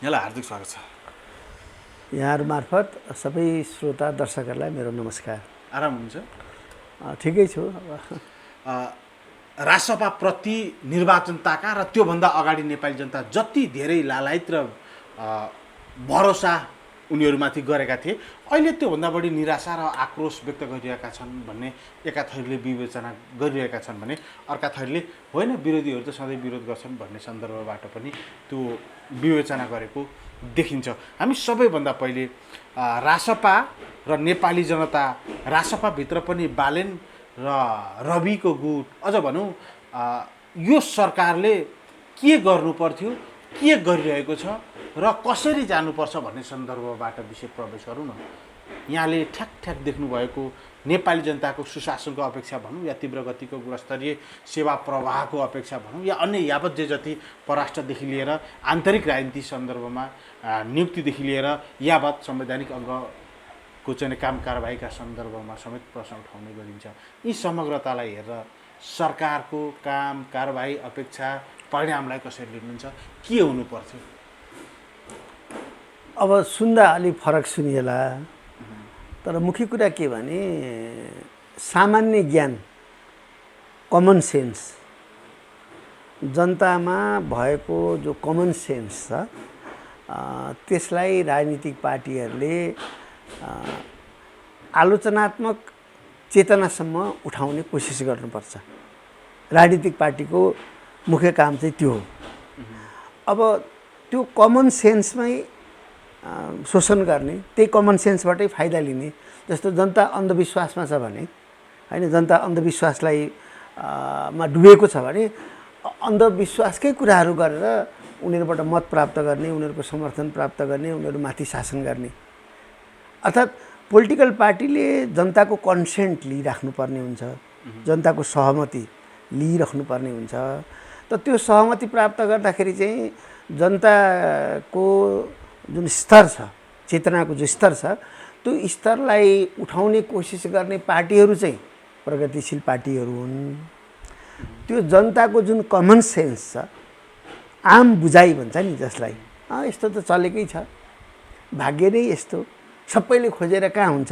यहाँलाई हार्दिक स्वागत छ। यहाँहरू मार्फत सबै श्रोता दर्शकहरूलाई मेरो नमस्कार। आराम हुन्छ? ठिकै छु। राजसभाप्रति निर्वाचनताका र त्योभन्दा अगाडि नेपाली जनता जति धेरै लालायत र भरोसा उनीहरूमाथि गरेका थिए, अहिले त्योभन्दा बढी निराशा र आक्रोश व्यक्त गरिरहेका छन् भन्ने एका थरीले विवेचना गरिरहेका छन् भने अर्का थरीले होइन, विरोधीहरू त सधैँ विरोध गर्छन् भन्ने सन्दर्भबाट पनि त्यो विवेचना गरेको देखिन्छ। हामी सबैभन्दा पहिले रासपा र नेपाली जनता, रासपाभित्र पनि बालेन र रविको गुट, अझ भनौँ यो सरकारले के गर्नु पर्थ्यो, के गरिरहेको छ र कसरी जानुपर्छ भन्ने सन्दर्भबाट विषय प्रवेश गरौँ न। यहाँले ठ्याक ठ्याक देख्नुभएको नेपाली जनताको सुशासनको अपेक्षा भनौँ, या तीव्र गतिको गुणस्तरीय सेवा प्रवाहको अपेक्षा भनौँ, या अन्य यावत जे जति परराष्ट्रदेखि लिएर आन्तरिक राजनीति सन्दर्भमा नियुक्तिदेखि लिएर यावत संवैधानिक अङ्गको चाहिँ काम कारबाहीका सन्दर्भमा समेत प्रश्न उठाउने गरिन्छ। यी समग्रतालाई हेरेर सरकारको काम कारबाही अपेक्षा परिणामलाई कसरी लिनुहुन्छ, के हुनु पर्थ्यो? अब सुन्दा अलिक फरक सुनिएला, तर मुख्य कुरा के भने सामान्य ज्ञान, कमन सेन्स, जनतामा भएको जो कमन सेन्स छ त्यसलाई राजनीतिक पार्टीहरूले आलोचनात्मक चेतनासम्म उठाउने कोसिस गर्नुपर्छ। राजनीतिक पार्टीको मुख्य काम चाहिँ त्यो हो। अब त्यो कमन सेन्समै शोषण गर्ने, त्यही कमन सेन्सबाटै फाइदा लिने, जस्तो जनता अन्धविश्वासमा छ भने होइन, जनता अन्धविश्वासलाई मा डुबेको छ भने अन्धविश्वासकै कुराहरू गरेर उनीहरूबाट मत प्राप्त गर्ने, उनीहरूको समर्थन प्राप्त गर्ने, उनीहरूमाथि शासन गर्ने। अर्थात् पोलिटिकल पार्टीले जनताको कन्सेन्ट लिइराख्नुपर्ने हुन्छ, जनताको सहमति लिइराख्नुपर्ने हुन्छ। त त्यो सहमति प्राप्त गर्दाखेरि चाहिँ जनताको जुन स्तर छ, चेतनाको जो स्तर छ, त्यो स्तरलाई उठाउने कोसिस गर्ने पार्टीहरू चाहिँ प्रगतिशील पार्टीहरू हुन्। त्यो जनताको जुन कमन सेन्स छ, आम बुझाइ भन्छ नि जसलाई, यस्तो त चलेकै छ, भाग्य नै यस्तो, सबैले खोजेर कहाँ हुन्छ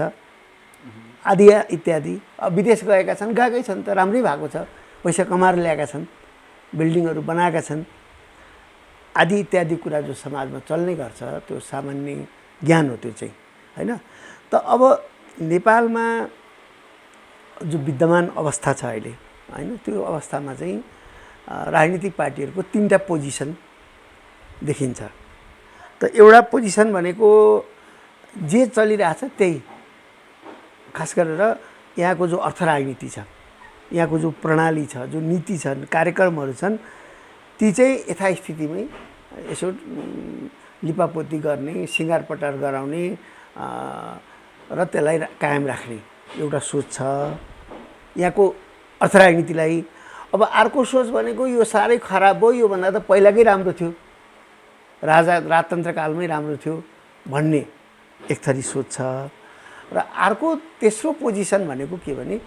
आदि इत्यादि। विदेश गएका छन्, गएकै छन् त, राम्रै भएको छ, पैसा कमाएर ल्याएका छन्, बिल्डिङहरू बनाएका छन् आदि इत्यादि कुरा जो समाजमा चल्ने गर्छ, त्यो सामान्य ज्ञान हो त्यो चाहिँ होइन। त अब नेपालमा जो विद्यमान अवस्था छ अहिले होइन, त्यो अवस्थामा चाहिँ राजनीतिक पार्टीहरूको तीनटा पोजिसन देखिन्छ। त एउटा पोजिसन भनेको जे चलिरहेछ त्यही, खास गरेर यहाँको जो अर्थ राजनीति छ, यहाँको जो प्रणाली छ, जो नीति छन्, कार्यक्रमहरू छन्, ती चाहिँ यथास्थितिमै यसो लिपापोती गर्ने, सिँगारपटार गराउने र त्यसलाई कायम राख्ने एउटा सोच छ यहाँको अर्थ राजनीतिलाई। अब अर्को सोच भनेको यो साह्रै खराब हो, योभन्दा त पहिलाकै राम्रो थियो, राजतन्त्रकालमै राम्रो थियो भन्ने एक थरी सोच छ। र अर्को तेस्रो पोजिसन भनेको के भने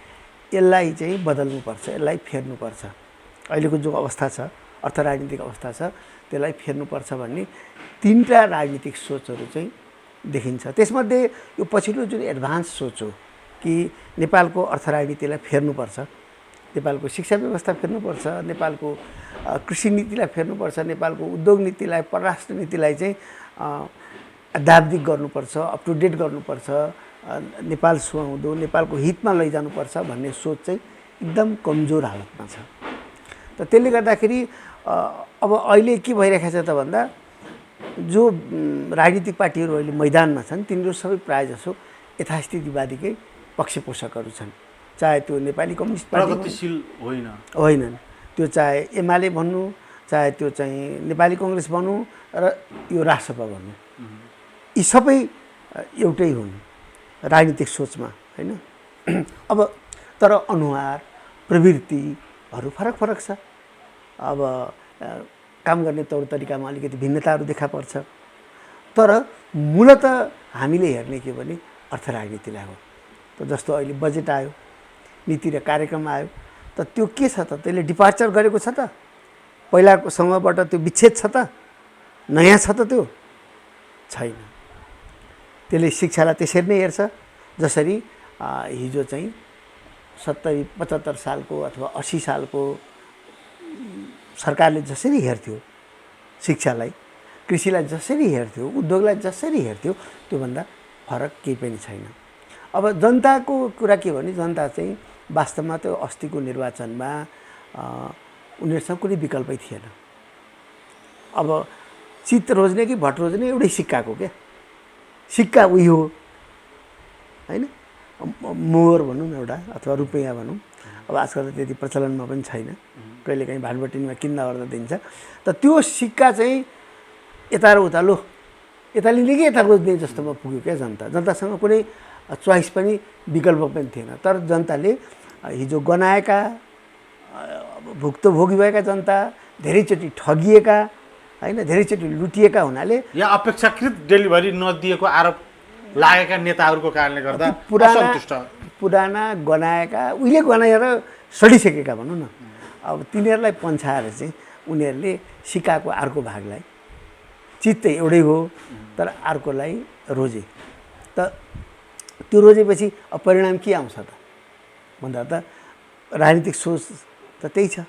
यसलाई चाहिँ बदल्नुपर्छ, यसलाई फेर्नुपर्छ, अहिलेको जो अवस्था छ, अर्थ राजनीतिक अवस्था छ, त्यसलाई फेर्नुपर्छ भन्ने तीनटा राजनीतिक सोचहरू चाहिँ देखिन्छ। त्यसमध्ये यो पछिल्लो जुन एडभान्स सोच हो कि नेपालको अर्थ राजनीतिलाई फेर्नुपर्छ, नेपालको शिक्षा व्यवस्था फेर्नुपर्छ, नेपालको कृषि नीतिलाई फेर्नुपर्छ, नेपालको उद्योग नीतिलाई, परराष्ट्र नीतिलाई चाहिँ अद्यावधिक गर्नुपर्छ, अप टु डेट गर्नुपर्छ, नेपाल सुहाउँदो, नेपालको हितमा लैजानुपर्छ भन्ने सोच चाहिँ एकदम कमजोर हालतमा छ। त त्यसले गर्दाखेरि अब अहिले के भइरहेको छ त भन्दा जो राजनीतिक पार्टीहरू अहिले मैदानमा छन् तिनीहरू सबै प्रायःजसो यथास्थितिवादीकै पक्षपोषकहरू छन्। चाहे त्यो नेपाली कम्युनिस्ट पार्टी प्रगतिशील होइनन्, त्यो चाहे एमाले भन्नु, चाहे त्यो चाहिँ नेपाली कङ्ग्रेस भनौँ, र यो राष्ट्रसभा भनौँ, यी सबै एउटै हुन् राजनीतिक सोचमा होइन। अब तर अनुहार प्रवृत्तिहरू फरक फरक छ। अब काम गर्ने तौर तरिकामा अलिकति भिन्नताहरू देखा पर्छ, तर मूलत हामीले हेर्ने के भने अर्थ राजनीतिलाई हो। त जस्तो अहिले बजेट आयो, नीति र कार्यक्रम आयो, त त्यो के छ त, त्यसले डिपार्चर गरेको छ त, पहिलाको समयबाट त्यो विच्छेद छ त, नयाँ छ त त्यो छैन। त्यसले शिक्षालाई त्यसरी नै हेर्छ जसरी हिजो चाहिँ 70-75 सालको अथवा 80 सालको सरकारले जसरी हेर्थ्यो शिक्षालाई, कृषिलाई जसरी हेर्थ्यो, उद्योगलाई जसरी हेर्थ्यो, त्योभन्दा फरक केही पनि छैन। अब जनताको कुरा के भने जनता चाहिँ वास्तवमा त्यो अस्तिको निर्वाचनमा उनीहरूसँग कुनै विकल्पै थिएन। अब चित्त रोज्ने कि भट रोज्ने एउटै सिक्काको क्या, सिक्का उही हो होइन, मोहर भनौँ न एउटा अथवा रुपैयाँ भनौँ। अब आजकल त त्यति प्रचलनमा पनि छैन, कहिलेकाहीँ भाटबटिनमा किन्दा ओर्दा दिन्छ। त त्यो सिक्का चाहिँ यता र उता लो यता लिने कि यता रोज्ने जस्तोमा पुग्यो क्या जनता। जनतासँग कुनै चोइस पनि विकल्प पनि थिएन। तर जनताले हिजो गनाएका, भुक्तभोगी भएका जनता, धेरैचोटि ठगिएका होइन, धेरैचोटि लुटिएका हुनाले या अपेक्षाकृत डेलिभरी नदिएको आरोप लागेका नेताहरूको कारणले गर्दा पुराना गनाएका, उहिले गनाएर सडिसकेका भनौँ न, अब तिनीहरूलाई पन्छाएर चाहिँ उनीहरूले सिक्काको अर्को भागलाई, चित्त एउटै हो तर अर्कोलाई रोजे। त त्यो रोजेपछि अब परिणाम के आउँछ त भन्दा त राजनीतिक सोच त त्यही छ।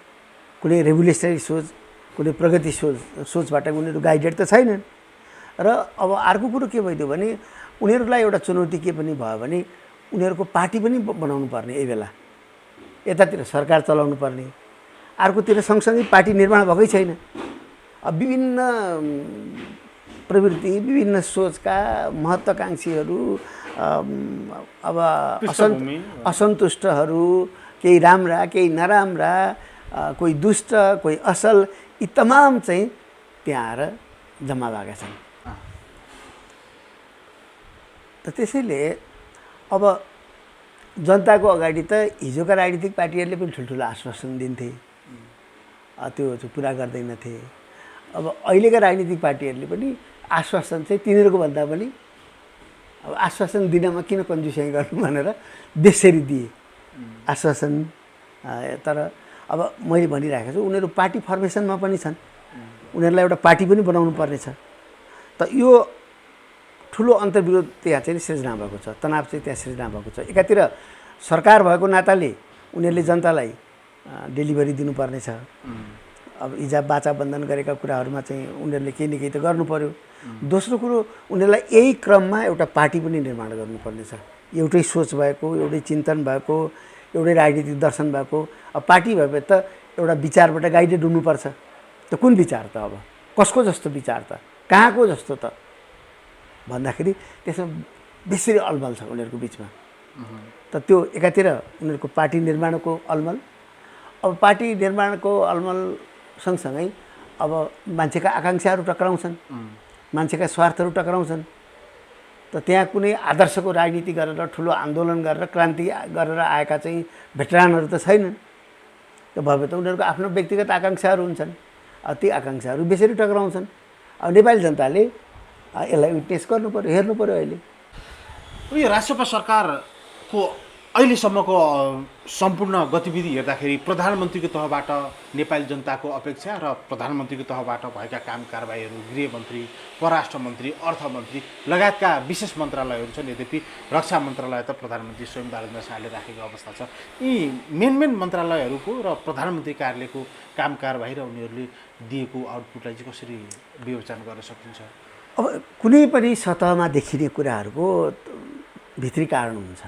कुनै रेभोल्युसनरी सोच, कुनै प्रगति सोचबाट उनीहरू गाइडेड त छैनन्। र अब अर्को कुरो के भइदियो भने उनीहरूलाई एउटा चुनौती के पनि भयो भने उनीहरूको पार्टी पनि बनाउनु पर्ने, यही बेला यतातिर सरकार चलाउनु पर्ने, अर्कोतिर सँगसँगै पार्टी निर्माण भएकै छैन। अब विभिन्न प्रवृत्ति, विभिन्न सोचका महत्त्वाकांक्षीहरू, अब असन्तुष्टहरू, केही राम्रा केही नराम्रा, कोही दुष्ट कोही असल, यी तमाम चाहिँ त्यहाँ आएर जम्मा भएका छन्। त त्यसैले अब जनताको अगाडि त हिजोका राजनीतिक पार्टीहरूले पनि ठुल्ठुलो आश्वासन दिन्थे, त्यो पुरा गर्दैनथे। अब अहिलेका राजनीतिक पार्टीहरूले पनि आश्वासन चाहिँ तिनीहरूको भन्दा पनि अब आश्वासन दिनमा किन कन्जुसियाइ गर्नु भनेर बेसरी दिए आश्वासन। तर अब मैले भनिरहेको छु उनीहरू पार्टी फर्मेसनमा पनि छन्, उनीहरूलाई एउटा पार्टी पनि बनाउनु पर्नेछ। त यो ठुलो अन्तर्विरोध त्यहाँ चाहिँ सिर्जना भएको छ, तनाव चाहिँ त्यहाँ सिर्जना भएको छ। एकातिर सरकार भएको नाताले उनीहरूले जनतालाई डेलिभरी दिनुपर्नेछ। अब हिजो बाचा बन्धन गरेका कुराहरूमा चाहिँ उनीहरूले केही न केही त गर्नु पर्यो। दोस्रो कुरो उनीहरूलाई यही क्रममा एउटा पार्टी पनि निर्माण गर्नुपर्नेछ। एउटै सोच भएको, एउटै चिन्तन भएको, एउटै राजनीतिक दर्शन भएको। अब पार्टी भए त एउटा विचारबाट गाइडेड हुनुपर्छ। त कुन विचार त, अब कसको जस्तो विचार त, कहाँको जस्तो त भन्दाखेरि त्यसमा बेसरी अलमल छ उनीहरूको बिचमा। त त्यो एकातिर उनीहरूको पार्टी निर्माणको अलमल, अब पार्टी निर्माणको अलमल सँगसँगै अब मान्छेका आकाङ्क्षाहरू टक्राउँछन्, मान्छेका स्वार्थहरू टक्राउँछन्। त त्यहाँ कुनै आदर्शको राजनीति गरेर ठुलो आन्दोलन गरेर क्रान्ति गरेर आएका चाहिँ भेटरानहरू त छैनन्। त भए त उनीहरूको आफ्नो व्यक्तिगत आकाङ्क्षाहरू हुन्छन्, ती आकाङ्क्षाहरू बेसरी टक्राउँछन्। अब नेपाली जनताले यसलाई विटनेस गर्नु पर्यो, हेर्नु पर्यो। अहिले यो राष्ट्रपा सरकारको अहिलेसम्मको सम्पूर्ण गतिविधि हेर्दाखेरि प्रधानमन्त्रीको तहबाट नेपाली जनताको अपेक्षा र प्रधानमन्त्रीको तहबाट भएका काम कारबाहीहरू, गृहमन्त्री, परराष्ट्र मन्त्री, अर्थमन्त्री लगायतका विशेष मन्त्रालयहरू छन्। यद्यपि रक्षा मन्त्रालय त प्रधानमन्त्री स्वयं राजेन्द्र शाहले राखेको अवस्था छ। यी मेन मन्त्रालयहरूको र प्रधानमन्त्री कार्यालयको काम कारबाही र उनीहरूले दिएको आउटपुटलाई चाहिँ कसरी विवेचना गर्न सकिन्छ? अब कुनै पनि सतहमा देखिने कुराहरूको भित्री कारण हुन्छ।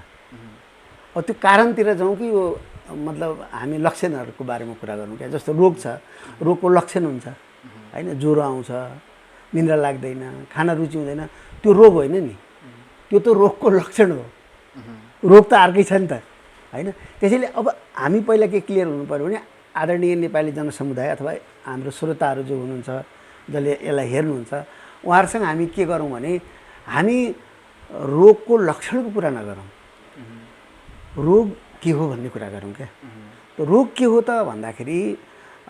अब त्यो कारणतिर जाउँ कि यो मतलब हामी लक्षणहरूको बारेमा कुरा गरौँ क्या। जस्तो रोग छ, रोगको लक्षण हुन्छ होइन, ज्वरो आउँछ, निन्द्रा लाग्दैन, खाना रुचि हुँदैन, त्यो रोग होइन नि, त्यो त रोगको लक्षण हो। रोग त अर्कै छ नि त होइन। त्यसैले अब हामी पहिला के क्लियर हुनु पऱ्यो भने आदरणीय नेपाली जनसमुदाय अथवा हाम्रो श्रोताहरू जो हुनुहुन्छ, जसले यसलाई हेर्नुहुन्छ, उहाँहरूसँग हामी के गरौँ भने हामी रोगको लक्षणको कुरा नगरौँ, रोग के हो भन्ने कुरा गरौँ क्या। त रोग के हो त भन्दाखेरि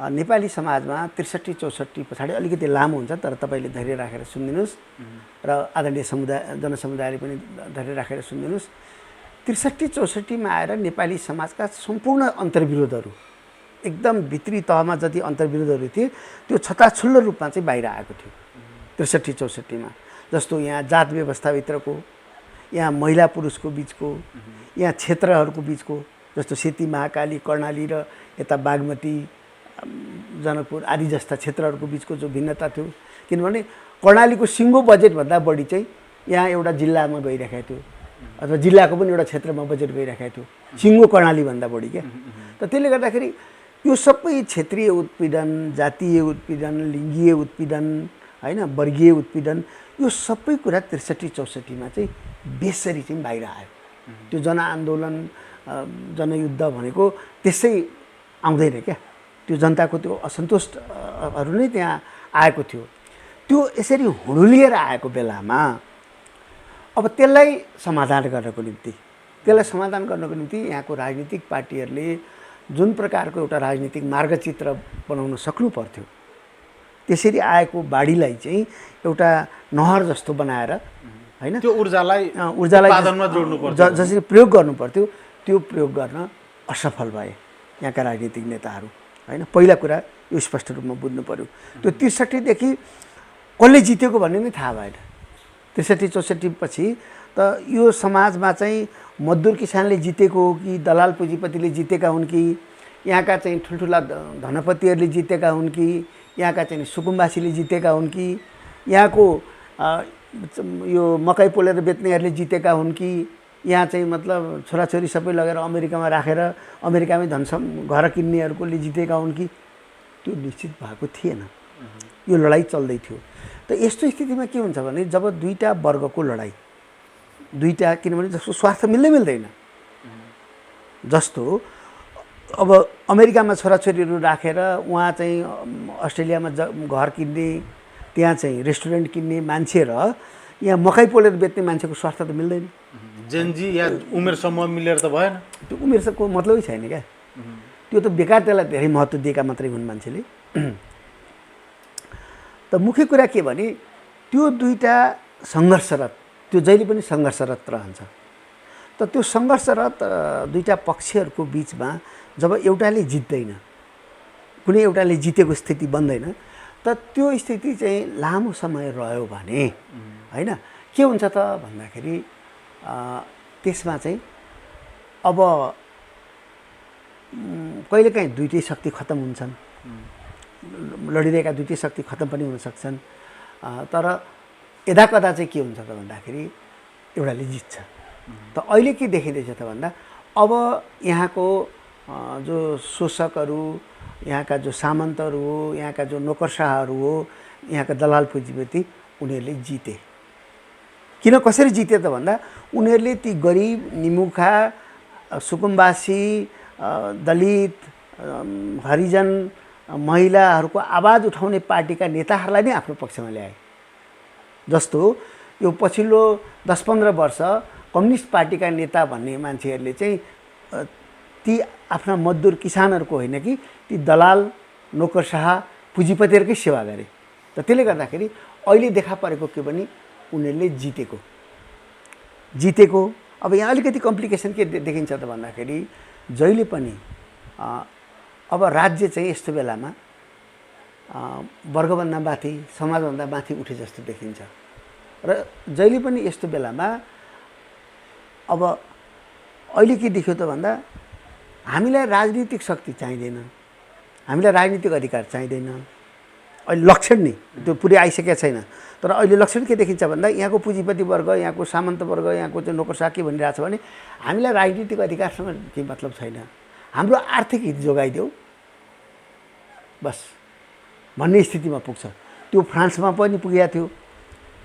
नेपाली समाजमा 63-64 पछाडि अलिकति लामो हुन्छ, तर तपाईँले धैर्य राखेर सुनिदिनुहोस् र आदरणीय जनसमुदायले पनि धैर्य राखेर सुनिदिनुहोस्। 63-64मा आएर नेपाली समाजका सम्पूर्ण अन्तर्विरोधहरू, एकदम भित्री तहमा जति अन्तर्विरोधहरू थिए त्यो छताछुल्लो रूपमा चाहिँ बाहिर आएको थियो 63-64मा। जस्तो यहाँ जात व्यवस्थाभित्रको, यहाँ महिला पुरुषको बिचको, यहाँ क्षेत्रहरूको बिचको, जस्तो सेती महाकाली कर्णाली र यता बागमती जनकपुर आदि जस्ता क्षेत्रहरूको बिचको जो भिन्नता थियो, किनभने कर्णालीको सिङ्गो बजेटभन्दा बढी चाहिँ यहाँ एउटा जिल्लामा गइरहेको थियो, अथवा जिल्लाको पनि एउटा क्षेत्रमा बजेट गइरहेको थियो, सिङ्गो कर्णालीभन्दा बढी क्या। त त्यसले गर्दाखेरि यो सबै क्षेत्रीय उत्पीडन, जातीय उत्पीडन, लिङ्गीय उत्पीडन, होइन, वर्गीय उत्पीडन, यो सबै कुरा 63-64मा चाहिँ बेसरी चाहिँ बाहिर आयो। त्यो जनआन्दोलन, जनयुद्ध भनेको त्यसै आउँदैन क्या, त्यो जनताको त्यो असन्तोषहरू नै त्यहाँ आएको थियो। त्यो यसरी हुडुलिएर आएको बेलामा अब त्यसलाई समाधान गर्नको निम्ति यहाँको राजनीतिक पार्टीहरूले जुन प्रकारको एउटा राजनीतिक मार्गचित्र बनाउन सक्नु पर्थ्यो, त्यसरी आएको बाढीलाई चाहिँ एउटा नहर जस्तो बनाएर, होइन, त्यो ऊर्जालाई उत्पादनमा जोड्नु पर्छ, जसरी प्रयोग गर्नु पर्थ्यो त्यो प्रयोग गर्न असफल भए यहाँका राजनीतिक नेताहरू, होइन। पहिला कुरा यो स्पष्ट रूपमा बुझ्नु पर्यो। त्यो 63देखि कसले जितेको भन्ने नै थाहा भएन। 63-64 पछि त यो समाजमा चाहिँ मजदुर किसानले जितेको हो कि दलाल पुँजीपतिले जितेका हुन् कि, यहाँका चाहिँ ठुल्ठुला धनपतिहरूले जितेका हुन् कि, यहाँका चाहिँ सुकुम्बासीले जितेका हुन् कि, यहाँको यो मकै पोलेर बेच्नेहरूले जितेका हुन् कि, यहाँ चाहिँ मतलब छोराछोरी सबै लगेर अमेरिकामा राखेर अमेरिकामै घर किन्नेहरूले जितेका हुन् कि, त्यो निश्चित भएको थिएन। यो लडाइँ चल्दै थियो। त यस्तो स्थितिमा के हुन्छ भने जब दुईटा वर्गको लडाइँ, दुईटा, किनभने जस्तो स्वार्थ मिल्दैन, जस्तो अब अमेरिकामा छोराछोरीहरू राखेर उहाँ चाहिँ अस्ट्रेलियामा घर किन्ने, त्यहाँ चाहिँ रेस्टुरेन्ट किन्ने मान्छे र यहाँ मकै पोलेर बेच्ने मान्छेको स्वार्थ त मिल्दैन। जेनजी या उमेर समूह मिलेर त भएन, त्यो उमेरको मतलबै छैन क्या। त्यो त बेकार, त्यसलाई धेरै महत्त्व दिएका मात्रै हुन् मान्छेले। त मुख्य कुरा के भने त्यो दुईटा सङ्घर्षरत, त्यो जहिले पनि सङ्घर्षरत रहन्छ। त त्यो सङ्घर्षरत दुईटा पक्षहरूको बिचमा जब एउटाले जित्दैन, कुनै एउटाले जितेको स्थिति बन्दैन, त त्यो स्थिति चाहिँ लामो समय रह्यो भने, होइन, के हुन्छ त भन्दाखेरि त्यसमा चाहिँ अब कहिलेकाहीँ दुईटै शक्ति खत्तम हुन्छन्, लडिरहेका दुईटै शक्ति खत्तम पनि हुन सक्छन्। तर यदाकदा चाहिँ के हुन्छ त भन्दाखेरि एउटाले जित्छ। त अहिले के देखिँदैछ त भन्दा अब यहाँको जो शोषकहरू, यहाँका जो सामन्तहरू हो, यहाँका जो नोकरशाहहरू हो, यहाँका दलाल पुँजीपति, उनीहरूले जिते। किन कसरी जिते त भन्दा उनीहरूले ती गरिब, निमुखा, सुकुम्बासी, दलित, हरिजन, महिलाहरूको आवाज उठाउने पार्टीका नेताहरूलाई नै आफ्नो पक्षमा ल्याए। जस्तो यो पछिल्लो 10-15 वर्ष कम्युनिस्ट पार्टीका नेता भन्ने मान्छेहरूले चाहिँ ती आफ्ना मजदुर किसानहरूको होइन कि ती दलाल, नोकरशाह, पुँजीपतिहरूकै सेवा गरे। त त्यसले गर्दाखेरि अहिले देखा परेको के भने उनीहरूले जितेको। अब यहाँ अलिकति कम्प्लिकेसन के देखिन्छ त भन्दाखेरि जहिले पनि अब राज्य चाहिँ यस्तो बेलामा वर्गभन्दा माथि, समाजभन्दा माथि उठे जस्तो देखिन्छ। र जहिले पनि यस्तो बेलामा अब अहिले के देख्यो त भन्दा हामीलाई राजनीतिक शक्ति चाहिँदैन, हामीलाई राजनीतिक अधिकार चाहिँदैन। अहिले लक्षण नि त्यो पुरै आइसकेको छैन, तर अहिले लक्षण के देखिन्छ भन्दा यहाँको पुँजीपति वर्ग, यहाँको सामन्त वर्ग, यहाँको चाहिँ नोकरशाह के भनिरहेछ भने हामीलाई राजनीतिक अधिकारसँग केही मतलब छैन, हाम्रो आर्थिक हित जोगाइदेऊ बस भन्ने स्थितिमा पुग्छ। त्यो फ्रान्समा पनि पुगेको थियो,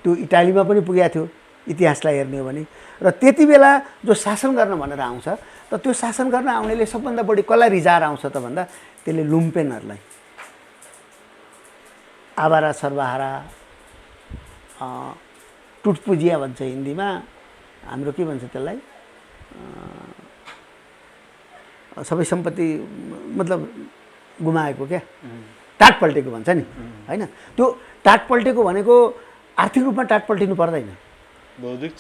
त्यो इटालीमा पनि पुगेको थियो इतिहासलाई हेर्ने हो भने। र त्यति बेला जो शासन गर्न भनेर आउँछ, त त्यो शासन गर्न आउनेले सबभन्दा बढी कसलाई रिजाएर आउँछ त भन्दा त्यसले लुम्पेनहरूलाई, आवारा सर्वहारा, टुटपुजिया भन्छ हिन्दीमा, हाम्रो के भन्छ त्यसलाई, सबै सम्पत्ति मतलब गुमाएको क्या, टाट पल्टेको भन्छ नि, होइन। त्यो टाट पल्टेको भनेको आर्थिक रूपमा टाट पल्टिनु पर्दैन, बौद्धिक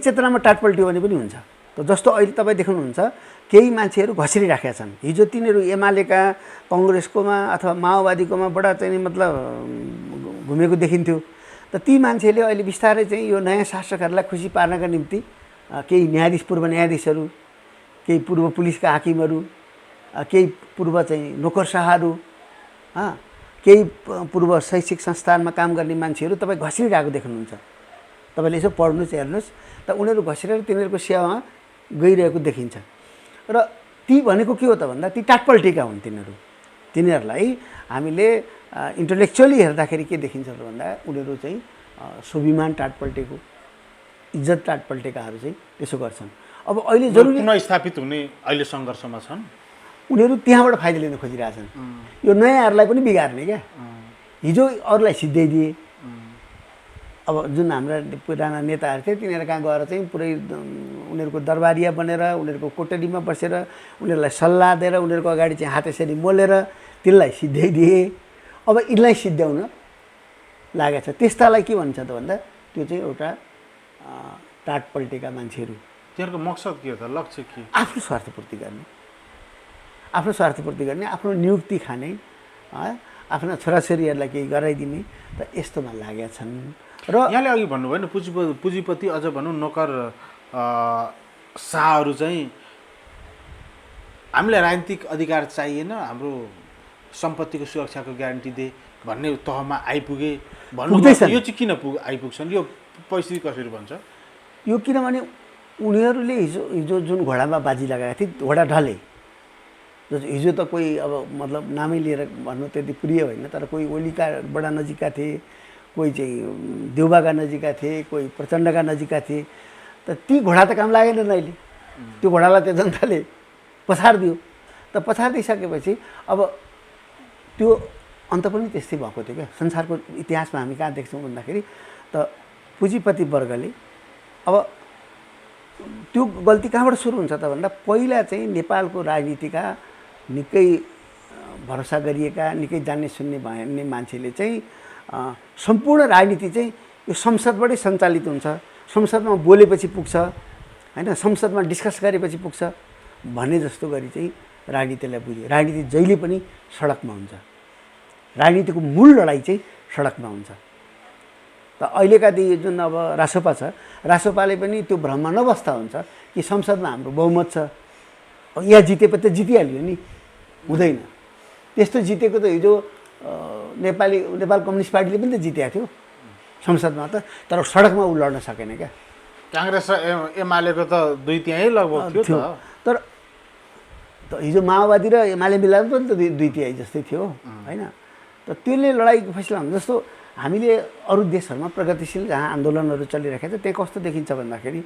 चेतनामा टाट पल्टियो भने पनि हुन्छ। त जस्तो अहिले तपाईँ देख्नुहुन्छ केही मान्छेहरू घसिरिराखेका छन्। हिजो तिनीहरू एमालेका, कङ्ग्रेसकोमा अथवा माओवादीकोमा बडा चाहिँ मतलब घुमेको देखिन्थ्यो। त ती मान्छेले अहिले बिस्तारै चाहिँ यो नयाँ शासकहरूलाई खुसी पार्नका निम्ति केही न्यायाधीश, पूर्व न्यायाधीशहरू, केही पूर्व पुलिसका हाकिमहरू, केही पूर्व चाहिँ नोकरशाहहरू, केही पूर्व शैक्षिक संस्थानमा काम गर्ने मान्छेहरू तपाईँ घसिरहेको देख्नुहुन्छ। तपाईँले यसो पढ्नुहोस्, हेर्नुहोस्, त उनीहरू घसिरेर तिनीहरूको सेवामा गइरहेको देखिन्छ। र ती भनेको के हो त भन्दा ती टाटपल्टिका हुन् तिनीहरू। तिनीहरूलाई हामीले इन्टलेक्चुअली हेर्दाखेरि के देखिन्छ त भन्दा उनीहरू चाहिँ स्वाभिमान टाटपल्टेको, इज्जत टाटपल्टेकाहरू चाहिँ त्यसो गर्छन्। अब अहिले जरुरी पुनःस्थापित हुने अहिले सङ्घर्षमा छन्। उनीहरू त्यहाँबाट फाइदा लिन खोजिरहेछन्। यो नयाँहरूलाई पनि बिगार्ने क्या। हिजो अरूलाई सिद्ध्याइदिए। अब जुन हाम्रा पुराना नेताहरू थिए तिनीहरू कहाँ गएर चाहिँ पुरै उनीहरूको दरबारिया बनेर उनीहरूको कोठरीमा बसेर उनीहरूलाई सल्लाह दिएर उनीहरूको अगाडि चाहिँ हात यसरी मोलेर त्यसलाई सिद्ध्याइदिए। अब यिनलाई सिद्ध्याउन लागेको छ। त्यस्तालाई के भन्छ त भन्दा त्यो चाहिँ एउटा टाट पल्टेका मान्छेहरू। तिनीहरूको मकसद के हो त, लक्ष्य के? आफ्नो स्वार्थपूर्ति गर्ने, आफ्नो स्वार्थपूर्ति गर्ने, आफ्नो नियुक्ति खाने, आफ्ना छोराछोरीहरूलाई केही गराइदिने, त यस्तोमा लागेका छन्। र यहाँले अघि भन्नुभयो नि पुँजीपति अझ भनौँ नोकर शाहहरू चाहिँ हामीलाई राजनीतिक अधिकार चाहिएन, हाम्रो सम्पत्तिको सुरक्षाको ग्यारेन्टी दे भन्ने तहमा आइपुगे भन्नु। यो चाहिँ किन आइपुग्छन्? यो परिस्थिति कसरी भन्छ? यो किनभने उनीहरूले हिजो जुन घोडामा बाजी लगाएका थिए घोडा ढले। हिजो त कोही अब मतलब नामै लिएर भन्नु त्यति प्रिय होइन, तर कोही ओलीका बडा नजिकका थिए, कोही चाहिँ देउबाका नजिकका थिए, कोही प्रचण्डका नजिकका थिए। त ती घोडा त काम लागेन अहिले। त्यो घोडालाई त्यो जनताले पछाडिदियो। त पछाडिदिइसकेपछि अब त्यो अन्त पनि त्यस्तै भएको थियो क्या। संसारको इतिहासमा हामी कहाँ देख्छौँ भन्दाखेरि त पुँजीपति वर्गले अब त्यो गल्ती कहाँबाट सुरु हुन्छ त भन्दा पहिला चाहिँ नेपालको राजनीतिका निकै भरोसा गरिएका, निकै जान्ने सुन्ने भन्ने मान्छेले चाहिँ सम्पूर्ण राजनीति चाहिँ यो संसदबाटै सञ्चालित हुन्छ, संसदमा बोलेपछि पुग्छ होइन, संसदमा डिस्कस गरेपछि पुग्छ भन्ने जस्तो गरी चाहिँ राजनीतिलाई बुझ्यो। राजनीति जहिले पनि सडकमा हुन्छ। राजनीतिको मूल लडाइँ चाहिँ सडकमा हुन्छ। त अहिलेका जुन अब रासोपा छ, रासोपाले पनि त्यो भ्रममा नबस्दा हुन्छ कि संसदमा हाम्रो बहुमत छ, यहाँ जितेपछि त जितिहाल्यो नि, हुँदैन। त्यस्तो जितेको त हिजो नेपाल कम्युनिस्ट पार्टीले पनि त जितेको थियो संसदमा त, तर सडकमा ऊ लड्न सकेन क्या। काङ्ग्रेस र एमालेको त दुई तिहाई लगभग थियो तर हिजो माओवादी र एमाले मिलाएर पनि त दुई तिहाई जस्तै थियो होइन। त त्यसले लडाइँको फैसला हुन्छ। जस्तो हामीले अरू देशहरूमा प्रगतिशील जहाँ आन्दोलनहरू चलिरहेको छ त्यहाँ कस्तो देखिन्छ भन्दाखेरि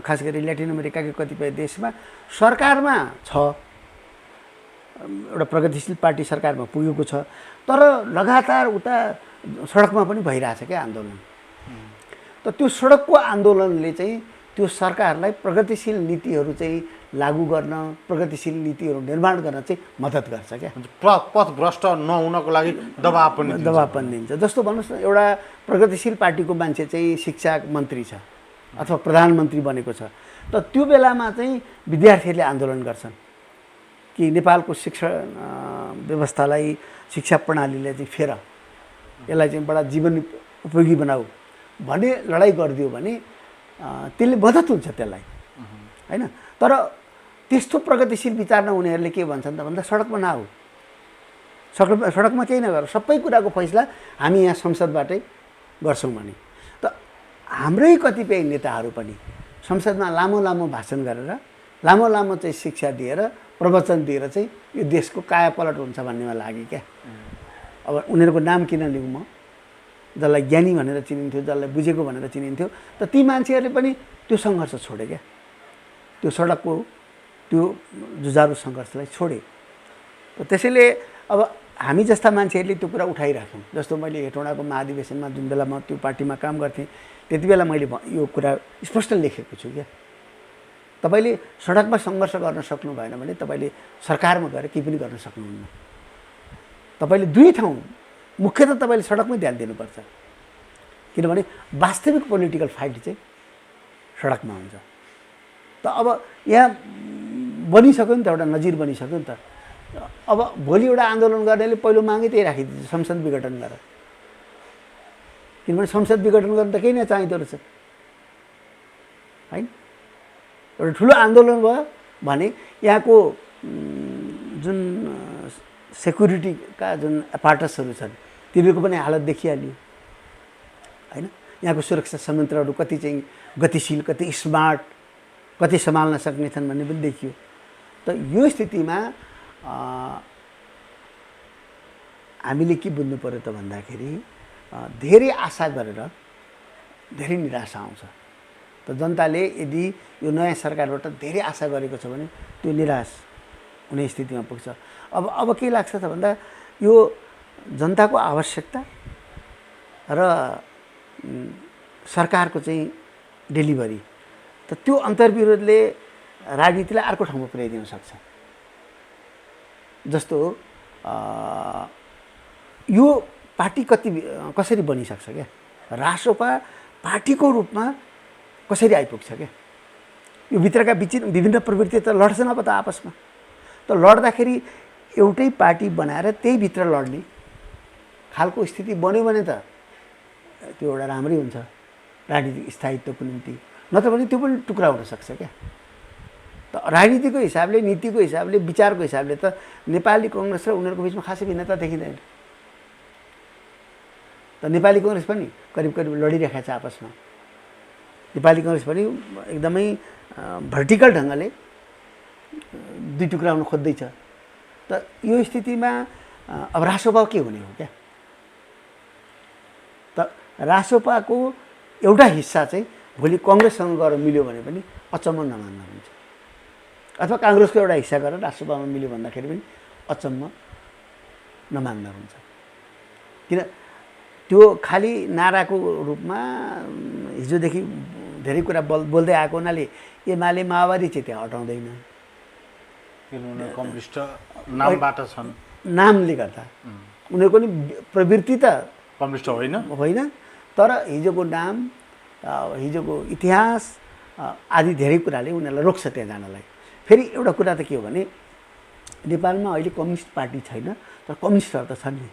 खास गरी ल्याटिन अमेरिकाकै कतिपय देशमा सरकारमा छ, एउटा प्रगतिशील पार्टी सरकारमा पुगेको छ, तर लगातार उता सडकमा पनि भइरहेछ क्या आन्दोलन। त त्यो सडकको आन्दोलनले चाहिँ त्यो सरकारलाई प्रगतिशील नीतिहरू चाहिँ लागू गर्न, प्रगतिशील नीतिहरू निर्माण गर्न चाहिँ मद्दत गर्छ क्या। पथ भ्रष्ट नहुनको लागि दबाब पनि दिन्छ। जस्तो भन्नुहोस् न, एउटा प्रगतिशील पार्टीको मान्छे चाहिँ शिक्षा मन्त्री छ अथवा प्रधानमन्त्री बनेको छ, त त्यो बेलामा चाहिँ विद्यार्थीहरूले आन्दोलन गर्छन् कि नेपालको शिक्षा व्यवस्थालाई, शिक्षा प्रणालीलाई चाहिँ फेर यसलाई चाहिँ बडा जीवन उपयोगी बनाऊ भन्ने लडाइँ गरिदियो भने त्यसले मद्दत हुन्छ त्यसलाई होइन। तर त्यस्तो प्रगतिशील विचार नहुनेहरूले के भन्छन् त भन्दा सडकमा नआऊ, सडकमा केही नगर, सबै कुराको फैसला हामी यहाँ संसदबाटै गर्छौँ भने। त हाम्रै कतिपय नेताहरू पनि संसदमा लामो लामो भाषण गरेर, लामो लामो चाहिँ शिक्षा दिएर, प्रवचन दिएर चाहिँ यो देशको कायापलट हुन्छ भन्नेमा लाग्यो क्या। अब उनीहरूको नाम किन लिउँ म, जसलाई ज्ञानी भनेर चिनिन्थ्यो, जसलाई बुझेको भनेर चिनिन्थ्यो, त ती मान्छेहरूले पनि त्यो सङ्घर्ष छोडे क्या। त्यो सडकको त्यो जुझारु सङ्घर्षलाई छोडे। त्यसैले अब हामी जस्ता मान्छेहरूले त्यो कुरा उठाइराख्यौँ। जस्तो मैले हेटौँडाको महाधिवेशनमा जुन बेला म त्यो पार्टीमा काम गर्थेँ त्यति बेला मैले यो कुरा स्पष्ट लेखेको छु क्या। तपाईँले सडकमा सङ्घर्ष गर्न सक्नु भएन भने तपाईँले सरकारमा गएर केही पनि गर्न सक्नुहुन्न। तपाईँले दुई ठाउँ मुख्यतः तपाईँले सडकमै ध्यान दिनुपर्छ, किनभने वास्तविक पोलिटिकल फाइट चाहिँ सडकमा हुन्छ। त अब यहाँ बनिसक्यो नि त, एउटा नजिर बनिसक्यो नि त। अब भोलि एउटा आन्दोलन गर्नेले पहिलो मागै त्यही राखिदिन्छ, संसद विघटन गर, किनभने संसद विघटन गर्न त केही नै चाहिँदो रहेछ होइन। एउटा ठुलो आन्दोलन भयो भने यहाँको जुन सेक्युरिटीका जुन एपार्टसहरू छन् तिनीहरूको पनि हालत देखिहाल्यो होइन। यहाँको सुरक्षा संयन्त्रहरू कति चाहिँ गतिशील, कति स्मार्ट, कति सम्हाल्न सक्ने छन् भन्ने पनि देखियो। त यो स्थितिमा हामीले के बुझ्नु पर्यो त भन्दाखेरि धेरै आशा गरेर धेरै निराशा आउँछ। त जनताले यदि यो नयाँ सरकारबाट धेरै आशा गरेको छ भने त्यो निराश हुने स्थितिमा पुग्छ। अब के लाग्छ त भन्दा यो जनताको आवश्यकता र सरकारको चाहिँ डेलिभरी त त्यो अन्तर्विरोधले राजनीतिलाई अर्को ठाउँमा पुर्याइदिन सक्छ। जस्तो यो पार्टी कसरी बनिसक्छ क्या, रासोपा पार्टीको रूपमा कसरी आइपुग्छ क्या। यो भित्रका विभिन्न प्रवृत्ति त लड्छन् अब त आपसमा। त लड्दाखेरि एउटै पार्टी बनाएर त्यही भित्र लड्ने खालको स्थिति बन्यो भने त त्यो एउटा राम्रै हुन्छ राजनीतिक स्थायित्वको निम्ति, नत्र भने त्यो पनि टुक्रा हुनसक्छ क्या। त राजनीतिको हिसाबले, नीतिको हिसाबले, विचारको हिसाबले त नेपाली कङ्ग्रेस र उनीहरूको बिचमा खासै भिन्नता देखिँदैन। त नेपाली कङ्ग्रेस पनि करिब करिब लडिरहेको छ आपसमा। नेपाली कङ्ग्रेस पनि एकदमै भर्टिकल ढङ्गले दुई टुक्रा हुन खोज्दैछ। त यो स्थितिमा अब रासोपा के हुने हो क्या। त रासोपाको एउटा हिस्सा चाहिँ भोलि कङ्ग्रेससँग गएर मिल्यो भने पनि अचम्म नमान्दा हुन्छ, अथवा काङ्ग्रेसको एउटा हिस्सा गरेर रासोपामा मिल्यो भन्दाखेरि पनि अचम्म नमान्दा हुन्छ। किन त्यो खालि नाराको रूपमा हिजोदेखि धेरै कुरा बोल्दै आएको हुनाले एमाले माओवादी चाहिँ त्यहाँ हटाउँदैन, किनभने कम्युनिस्ट नामबाट छन्, नामले गर्दा उनीहरूको नि प्रवृत्ति त कम्युनिस्ट होइन। तर हिजोको नाम, हिजोको इतिहास आदि धेरै कुराले उनीहरूलाई रोक्छ त्यहाँ जानलाई। फेरि एउटा कुरा त के हो भने नेपालमा अहिले कम्युनिस्ट पार्टी छैन, तर कम्युनिस्टहरू त छन् नि।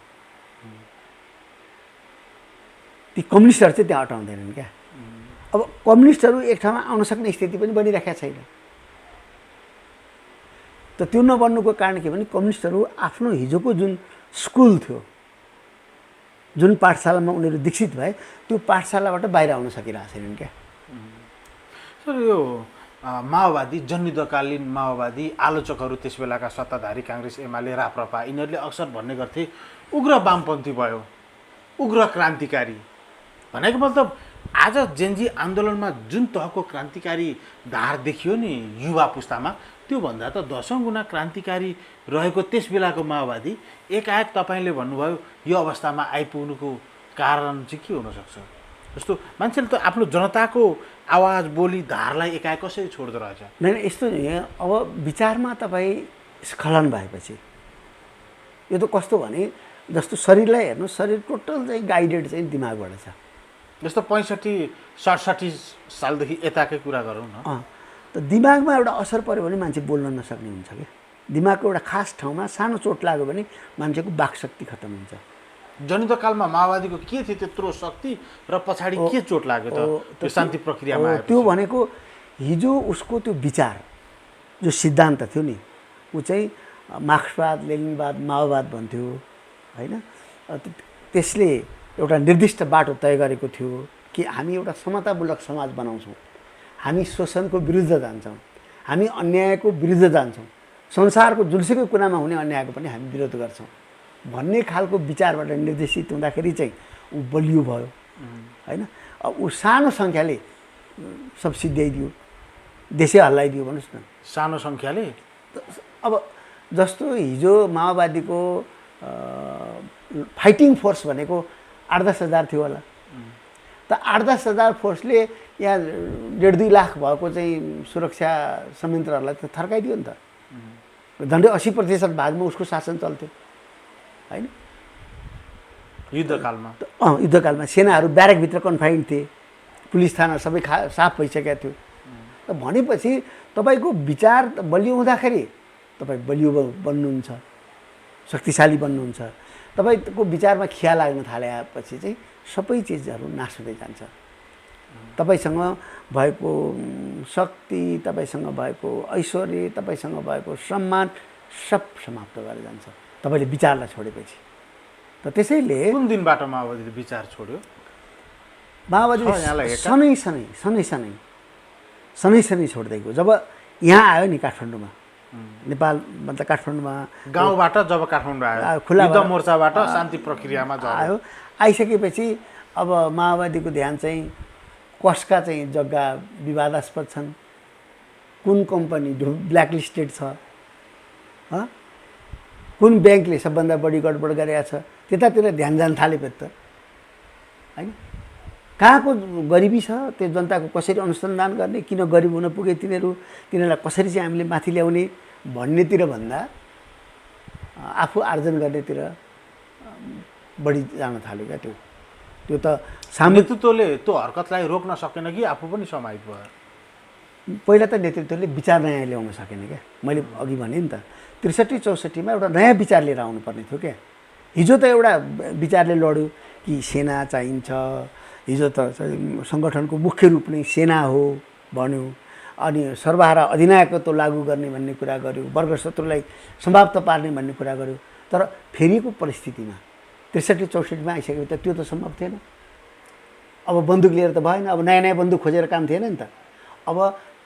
ती कम्युनिस्टहरू चाहिँ त्यहाँ हटाउँदैनन् क्या। अब कम्युनिस्टहरू एक ठाउँमा आउन सक्ने स्थिति पनि बनिरहेको छैन। त त्यो नबन्नुको कारण के भने कम्युनिस्टहरू आफ्नो हिजोको जुन स्कुल थियो, जुन पाठशालामा उनीहरू दीक्षित भए, त्यो पाठशालाबाट बाहिर आउन सकिरहेको छैनन् क्या। सर यो माओवादी, जनयुद्धकालीन माओवादी आलोचकहरू त्यस बेलाका सत्ताधारी काङ्ग्रेस, एमाले, राप्रपा यिनीहरूले अक्सर भन्ने गर्थे उग्र वामपन्थी भयो, उग्र क्रान्तिकारी भनेको मतलब आज जेनजी आन्दोलनमा जुन तहको क्रान्तिकारी धार देखियो नि युवा पुस्तामा, त्योभन्दा त 10औं गुणा क्रान्तिकारी रहेको त्यस बेलाको माओवादी एकाएक तपाईँले भन्नुभयो यो अवस्थामा आइपुग्नुको कारण चाहिँ के हुनसक्छ? जस्तो मान्छेले त आफ्नो जनताको आवाज, बोली, धारलाई एकाएक कसरी छोड्दो रहेछ? नै यस्तो नि, अब विचारमा तपाईँ स्खलन भएपछि यो त कस्तो भने जस्तो शरीरलाई हेर्नु, शरीर टोटल चाहिँ गाइडेड चाहिँ दिमागबाट छ। जस्तो 65-67 सालदेखि यताकै कुरा गरौँ न। त दिमागमा एउटा असर पऱ्यो भने मान्छे बोल्न नसक्ने हुन्छ क्या। दिमागको एउटा खास ठाउँमा सानो चोट लाग्यो भने मान्छेको वाक्शक्ति खत्तम हुन्छ। जनयुद्धकालमा माओवादीको के थियो त्यत्रो शक्ति र पछाडि के चोट लाग्यो त त्यो शान्ति प्रक्रियामा आएपछि? त्यो भनेको हिजो उसको त्यो विचार, जो सिद्धान्त थियो नि, ऊ चाहिँ मार्क्सवाद, लेनिनवाद, माओवाद भन्थ्यो होइन। त्यसले एउटा निर्दिष्ट बाटो तय गरेको थियो कि हामी एउटा समतामूलक समाज बनाउँछौँ, हामी शोषणको विरुद्ध जान्छौँ, हामी अन्यायको विरुद्ध जान्छौँ, संसारको जुनसुकै कुनामा हुने अन्यायको पनि हामी विरोध गर्छौँ भन्ने खालको विचारबाट निर्देशित हुँदाखेरि चाहिँ ऊ बलियो भयो होइन। अब ऊ सानो सङ्ख्याले सब सिद्ध्याइदियो, देशै हल्लाइदियो भन्नुहोस् न। सानो सङ्ख्याले अब जस्तो हिजो माओवादीको फाइटिङ फोर्स भनेको 8-10 हजार थियो होला। त 8-10 हजार फोर्सले यहाँ 1.5-2 लाख भएको चाहिँ सुरक्षा संयन्त्रहरूलाई त थर्काइदियो नि त। झन्डै 80% भागमा उसको शासन चल्थ्यो होइन युद्धकालमा। युद्धकालमा सेनाहरू ब्यारेकभित्र कन्फाइन्ड थिए, पुलिस थाना सबै साफ भइसकेका थियो। त भनेपछि तपाईँको विचार बलियो हुँदाखेरि तपाईँ बलियो बन्नुहुन्छ, शक्तिशाली बन्नुहुन्छ। तपाईँको विचारमा खिया लाग्न थालेपछि चाहिँ सबै चिजहरू नाश हुँदै जान्छ। तपाईसँग भएको शक्ति, तपाईसँग भएको ऐश्वर्य, तपाईसँग भएको सम्मान सब समाप्त भएर जान्छ तपाईँले विचारलाई छोडेपछि। त त्यसैले कुन दिनबाट माओवादीले विचार छोड्यो? माओवादीले सनै छोड्दै गयो। जब यहाँ आयो नि काठमाडौँमा, नेपाल मतलब काठमाडौँमा गाउँबाट जब काठमाडौँ आयो, खुला युद्ध मोर्चाबाट शान्ति प्रक्रियामा आयो, आइसकेपछि अब माओवादीको ध्यान चाहिँ कसका चाहिँ जग्गा विवादास्पद छन्, कुन कम्पनी ब्ल्याकलिस्टेड छ, कुन ब्याङ्कले सबभन्दा बढी गडबड गरेको छ, त्यतातिर ध्यान जान थाले त होइन। कहाँको गरिबी छ, त्यो जनताको कसरी अनुसन्धान गर्ने, किन गरिब हुन पुगे तिनीहरूलाई कसरी चाहिँ हामीले माथि ल्याउने भन्नेतिर भन्दा आफू आर्जन गर्नेतिर बढी जान थाल्यो क्या। त्यो त नेतृत्वले त्यो हरकतलाई रोक्न सकेन कि आफू पनि समाहित भयो? पहिला त नेतृत्वले विचार नयाँ ल्याउन सकेन क्या। मैले अघि भने नि त 63-64 एउटा नयाँ विचार लिएर आउनुपर्ने थियो क्या। हिजो त एउटा विचारले लड्यो कि सेना चाहिन्छ, हिजो त सङ्गठनको मुख्य रूप नै सेना हो भन्यो, अनि सर्वहारा अधिनायकत्व लागू गर्ने भन्ने कुरा गर्यो, वर्गशत्रुलाई समाप्त पार्ने भन्ने कुरा गर्यो। तर फेरिको परिस्थितिमा 63-64 आइसकेपछि त त्यो त सम्भव थिएन। अब बन्दुक लिएर त भएन, अब नयाँ नयाँ बन्दुक खोजेर काम थिएन नि त। अब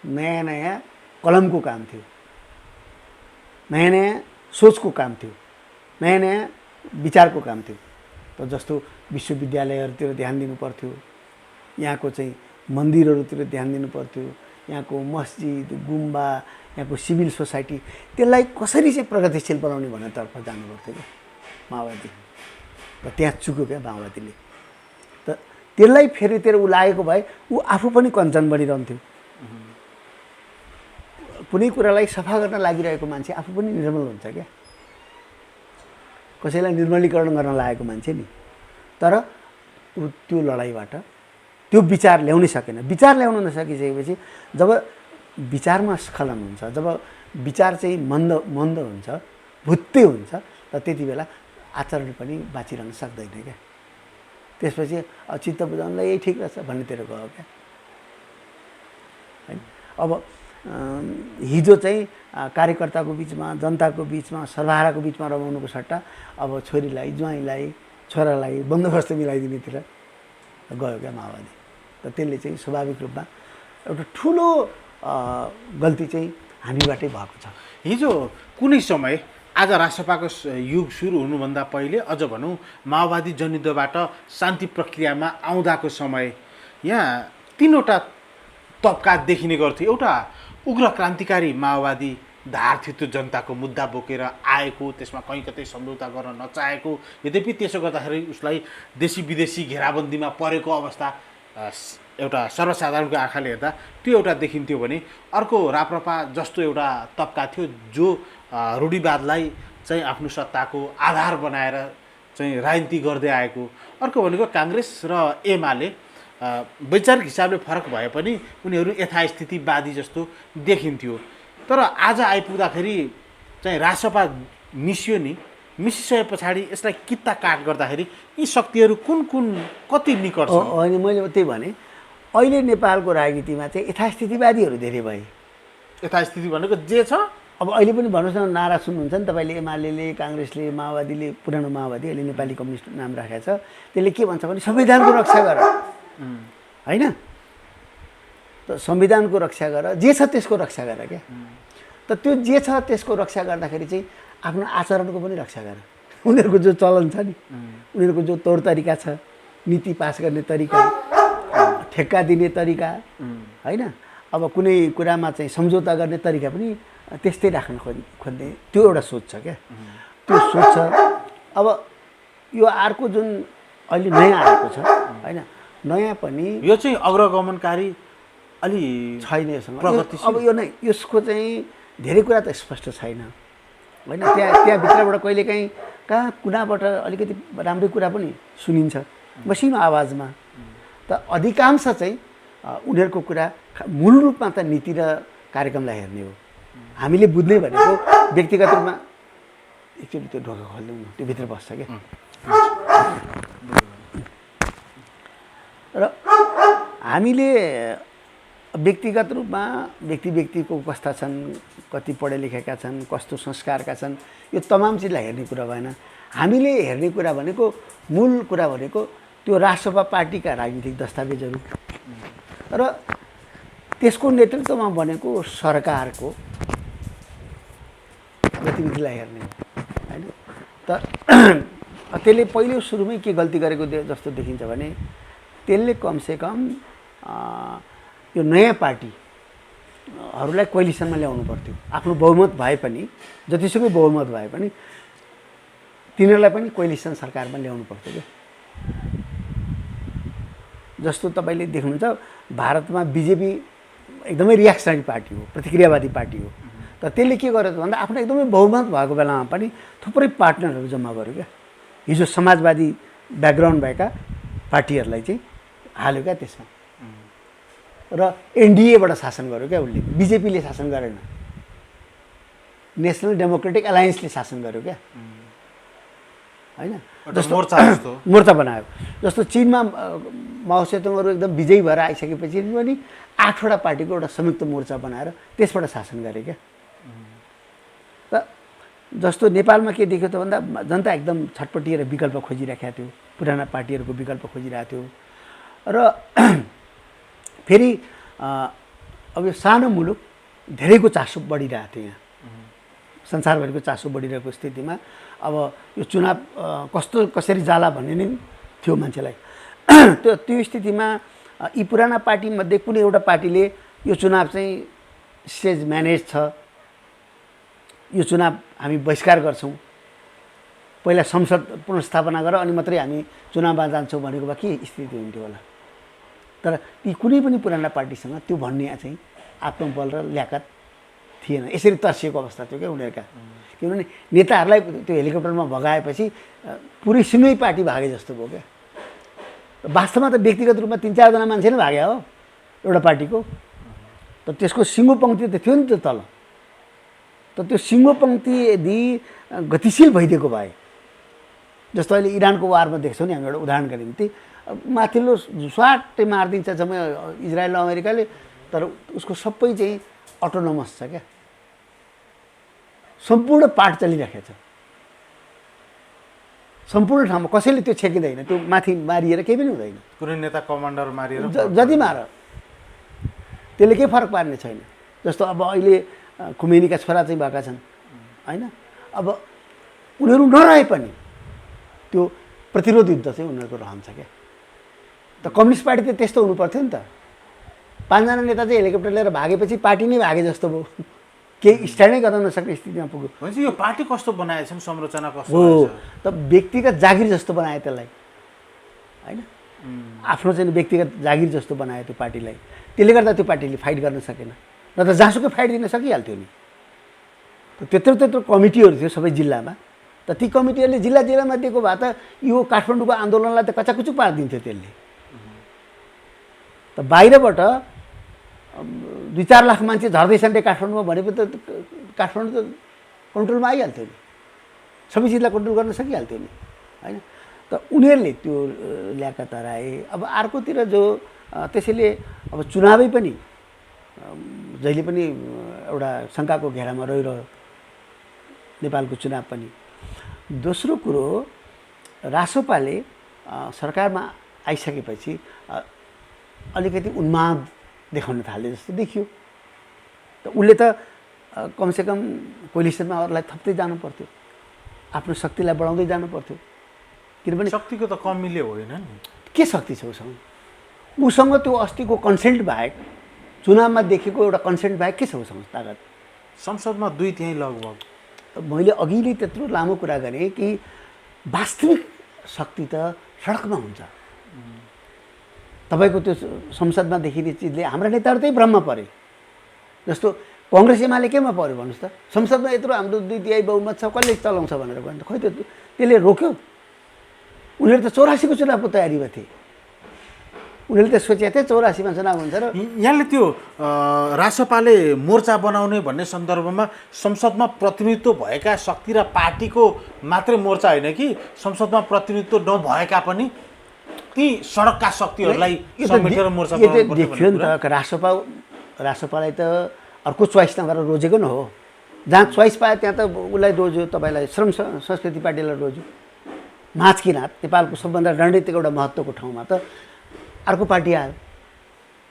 नयाँ नयाँ कलमको काम थियो, नयाँ नयाँ सोचको काम थियो, नयाँ नयाँ विचारको काम थियो। त जस्तो विश्वविद्यालयहरूतिर ध्यान दिनु पर्थ्यो, यहाँको चाहिँ मन्दिरहरूतिर ध्यान दिनु पर्थ्यो, यहाँको मस्जिद, गुम्बा, यहाँको सिभिल सोसाइटी, त्यसलाई कसरी चाहिँ प्रगतिशील बनाउने भन्नेतर्फ जानु पर्थ्यो क्या माओवादी। र त्यहाँ चुक्यो क्या माओवादीले। त त्यसलाई फेरितिर ऊ लागेको भए ऊ आफू पनि कञ्चन बनिरहन्थ्यो। कुनै कुरालाई सफा गर्न लागिरहेको मान्छे आफू पनि निर्मल हुन्छ क्या। कसैलाई निर्मलीकरण गर्न लागेको मान्छे नि, तर ऊ त्यो लडाइँबाट त्यो विचार ल्याउनै सकेन। विचार ल्याउन नसकिसकेपछि जब विचारमा स्खलन हुन्छ, जब विचार चाहिँ मन्द हुन्छ, भुत्ते हुन्छ, त त्यति बेला आचरण पनि बाँचिरहन सक्दैन क्या। त्यसपछि चित्त बुझाउनलाई यही ठिक रहेछ भन्नेतिर गयो क्या होइन। अब हिजो चाहिँ कार्यकर्ताको बिचमा, जनताको बिचमा, सर्वहाराको बिचमा रमाउनुको सट्टा अब छोरीलाई, ज्वाइँलाई, छोरालाई बन्दोबस्त मिलाइदिनेतिर गयो क्या माओवादी। त त्यसले चाहिँ स्वाभाविक रूपमा एउटा ठुलो गल्ती चाहिँ हामीबाटै भएको छ। हिजो कुनै समय आज राष्ट्रपाको युग सुरु हुनुभन्दा पहिले, अझ भनौँ माओवादी जनित्वबाट शान्ति प्रक्रियामा आउँदाको समय यहाँ तीनवटा तबका देखिने गर्थ्यो। एउटा उग्र क्रान्तिकारी माओवादी धार थियो, त्यो जनताको मुद्दा बोकेर आएको, त्यसमा कहीँ कतै सम्झौता गर्न नचाहेको, यद्यपि त्यसो गर्दाखेरि उसलाई देशी विदेशी घेराबन्दीमा परेको अवस्था एउटा सर्वसाधारणको आँखाले हेर्दा त्यो एउटा देखिन्थ्यो भने, अर्को राप्रपा जस्तो एउटा तबका थियो जो रूढिवादलाई चाहिँ आफ्नो सत्ताको आधार बनाएर चाहिँ राजनीति गर्दै आएको। अर्को भनेको काङ्ग्रेस र एमाले वैचारिक हिसाबले फरक भए पनि उनीहरू यथास्थितिवादी जस्तो देखिन्थ्यो। तर आज आइपुग्दाखेरि चाहिँ रासपा मिसियो नि, मिसिसके पछाडि यसलाई कित्ता काट गर्दाखेरि यी शक्तिहरू कुन कुन कति निकट छन्? होइन, मैले त्यही भने अहिले नेपालको राजनीतिमा चाहिँ यथास्थितिवादीहरू धेरै भए। यथास्थिति भनेको जे छ अब अहिले पनि भन्नुहोस् न, नारा सुन्नुहुन्छ नि तपाईँले, एमाले, काङ्ग्रेसले, माओवादीले, पुरानो माओवादी अहिले नेपाली कम्युनिस्ट नाम राखेको छ, त्यसले के भन्छ भने संविधानको रक्षा गर होइन। त संविधानको रक्षा गर, जे छ त्यसको रक्षा गर क्या। त त्यो जे छ त्यसको रक्षा गर्दाखेरि चाहिँ आफ्नो आचरणको पनि रक्षा गर। उनीहरूको जो चलन छ नि, उनीहरूको जो तौर तरिका छ, नीति पास गर्ने तरिका, ठेक्का दिने तरिका होइन, अब कुनै कुरामा चाहिँ सम्झौता गर्ने तरिका पनि त्यस्तै राख्न खोज्ने त्यो एउटा सोच छ क्या। त्यो सोच छ। अब यो अर्को जुन अहिले नयाँ आएको छ होइन, नयाँ पनि यो चाहिँ अग्रगमनकारी अलि छैन योसँग। प्रगतिशील। अब यो नै यसको चाहिँ धेरै कुरा त स्पष्ट छैन होइन। त्यहाँभित्रबाट कहिलेकाहीँ कहाँ कुनाबाट अलिकति राम्रै कुरा पनि सुनिन्छ मसिनो आवाजमा। त अधिकांश चाहिँ उनीहरूको कुरा मूल रूपमा त नीति र कार्यक्रमलाई हेर्ने हो। हामीले बुझ्ने भनेको व्यक्तिगत रूपमा एकचोटि त्यो ढोका खोलिदिउँ न, त्यो भित्र बस्छ क्या। हामीले व्यक्तिगत रूपमा व्यक्तिको कस्ता छन्, कति पढे लेखेका छन्, कस्तो संस्कारका छन्, यो तमाम चिजलाई हेर्ने कुरा भएन। हामीले हेर्ने कुरा भनेको मूल कुरा भनेको त्यो राष्ट्रसभा पार्टीका राजनीतिक दस्तावेजहरू र त्यसको नेतृत्वमा बनेको सरकारको गतिविधिलाई हेर्ने होइन। त त्यसले पहिलो सुरुमै के गल्ती गरेको जस्तो देखिन्छ भने त्यसले कमसेकम यो नयाँ पार्टीहरूलाई कोलिसनमा ल्याउनु पर्थ्यो। आफ्नो बहुमत भए पनि, जतिसुकै बहुमत भए पनि तिनीहरूलाई पनि कोलिसन सरकारमा ल्याउनु पर्थ्यो क्या। जस्तो तपाईँले देख्नुहुन्छ भारतमा बिजेपी एकदमै रियाक्सनरी पार्टी हो, प्रतिक्रियावादी पार्टी हो। तर त्यसले के गर्यो भन्दा आफ्नो एकदमै बहुमत भएको बेलामा पनि थुप्रै पार्टनरहरू जम्मा गर्यो क्या। हिजो समाजवादी ब्याकग्राउन्ड भएका पार्टीहरूलाई चाहिँ हाल्यो क्या त्यसमा र एनडिएबाट शासन गर्यो क्या उसले। बिजेपीले शासन गरेन, नेसनल डेमोक्रेटिक एलायन्सले शासन गर्यो क्या होइन। मोर्चा बनायो। जस्तो चिनमा माओ सेतुङहरू एकदम विजयी भएर आइसकेपछि पनि 8वटा पार्टीको एउटा संयुक्त मोर्चा बनाएर त्यसबाट शासन गरे क्या। र जस्तो नेपालमा के देख्यो त भन्दा जनता एकदम छटपटिएर विकल्प खोजिरहेको थियो, पुराना पार्टीहरूको विकल्प खोजिरहेको थियो। र फेरि अब यो सानो मुलुक धेरैको चासो बढिरहेको थियो यहाँ, संसारभरिको चासो बढिरहेको स्थितिमा अब यो चुनाव कसरी जाला भन्ने नै थियो मान्छेलाई। त्यो स्थितिमा यी पुराना पार्टीमध्ये कुनै एउटा पार्टीले यो चुनाव चाहिँ स्टेज म्यानेज छ, यो चुनाव हामी बहिष्कार गर्छौँ, पहिला संसद पुनर्स्थापना गरेर अनि मात्रै हामी चुनावमा जान्छौँ भनेको भए के स्थिति हुन्थ्यो होला। तर ती कुनै पनि पुराना पार्टीसँग त्यो भन्ने चाहिँ आत्मबल र ल्याकत थिएन। यसरी तर्सिएको अवस्था थियो क्या उनीहरूका। किनभने नेताहरूलाई त्यो हेलिकप्टरमा भगाएपछि पुरै सिङ्गै पार्टी भागे जस्तो भयो क्या। वास्तवमा त व्यक्तिगत रूपमा 3-4जना मान्छे नै भाग्या हो एउटा पार्टीको। त त्यसको सिङ्गो पङ्क्ति त थियो नि त तल। त त्यो सिङ्गो पङ्क्ति यदि गतिशील भइदिएको भए, जस्तो अहिले इरानको वारमा देख्छौँ नि हामी, एउटा उदाहरणका निम्ति माथिल्लो स्वाटै मारिदिन्छ जम्मै इजरायल र अमेरिकाले, तर उसको सबै चाहिँ अटोनोमस छ क्या। सम्पूर्ण पार्ट चलिराखेको छ, सम्पूर्ण ठाउँमा कसैले त्यो छेकिँदैन, त्यो माथि मारिएर केही पनि हुँदैन। कुनै नेता कमान्डर मारिएर जति मार त्यसले केही फरक पार्ने छैन। जस्तो अब अहिले खुमेनीका छोरा चाहिँ भएका छन् होइन। अब उनीहरू नरहे पनि त्यो प्रतिरोध युद्ध चाहिँ उनीहरूको रहन्छ क्या। त कम्युनिस्ट पार्टी त त्यस्तो हुनु पर्थ्यो नि त। 5जना नेता चाहिँ हेलिकप्टर लिएर भागेपछि पार्टी नै भागे जस्तो भयो, केही स्ट्यान्डै गर्न नसक्ने स्थितिमा पुग्यो। भनेपछि यो पार्टी कस्तो बनाएछन्, संरचना कस्तो हो, त व्यक्तिगत जागिर जस्तो बनायो त्यसलाई होइन। आफ्नो चाहिँ व्यक्तिगत जागिर जस्तो बनायो त्यो पार्टीलाई। त्यसले गर्दा त्यो पार्टीले फाइट गर्न सकेन, न त जहाँसुकै फाइट दिन सकिहाल्थ्यो नि। त्यत्रो कमिटीहरू थियो सबै जिल्लामा। त ती कमिटीहरूले जिल्लामा दिएको भए त यो काठमाडौँको आन्दोलनलाई त कचाकुचुक पारिदिन्थ्यो त्यसले। त बाहिरबाट 2-4 लाख मान्छे झर्दैछन् रे काठमाडौँमा भनेपछि त काठमाडौँ त कन्ट्रोलमा आइहाल्थ्यो नि, सबै चिजलाई कन्ट्रोल गर्न सकिहाल्थ्यो नि होइन। त उनीहरूले त्यो ल्याकत हराए। अब अर्कोतिर जो त्यसैले अब चुनावै पनि जहिले पनि एउटा शङ्काको घेरामा रहिरह्यो नेपालको चुनाव पनि। दोस्रो कुरो, रासोपाले सरकारमा आइसकेपछि अलिकति उन्माद देखाउन थाले जस्तो देखियो। त उसले त कमसेकम कोलिसनमा अरूलाई थप्दै जानु पर्थ्यो, आफ्नो शक्तिलाई बढाउँदै जानु पर्थ्यो। किनभने शक्तिको त कमीले होइन नि, के शक्ति छ उसँग त्यो अस्तिको कन्सेन्ट बाहेक, चुनावमा देखेको एउटा कन्सेन्ट बाहेक के छ उसँग तागत? संसदमा 2/3 लगभग। मैले अघि नै त्यत्रो लामो कुरा गरेँ कि वास्तविक शक्ति त सडकमा हुन्छ। तपाईँको त्यो संसदमा देखिने चिजले हाम्रा नेताहरू त्यही भ्रममा परे। जस्तो कङ्ग्रेस एमाले केमा पऱ्यो भन्नुहोस् त? संसदमा यत्रो हाम्रो 2/3 बहुमत छ, कसले चलाउँछ भनेर भन्दा खोइ त्यसले रोक्यो। उनीहरू त 84को चुनावको तयारीमा थिए। उनीहरूले त सोचेको थिए 84मा चुनाव हुन्छ र यहाँले त्यो रासपाले मोर्चा बनाउने भन्ने सन्दर्भमा संसदमा प्रतिनिधित्व भएका शक्ति र पार्टीको मात्रै मोर्चा होइन कि संसदमा प्रतिनिधित्व नभएका पनि ती सडकका शक्तिहरूलाई यो त समेटेर मोर्चा यो त बनाउनु पर्छ देखियो नि भन्ने त रासपालाई त अर्को चोइस नगरेर रोजेको न हो। जहाँ चोइस पायो त्यहाँ त उसलाई रोज्यो, तपाईँलाई श्रम संस्कृति पार्टीलाई रोज्यो। माझकिनात नेपालको सबभन्दा रणनीतिक एउटा महत्त्वको ठाउँमा त अर्को पार्टी आयो।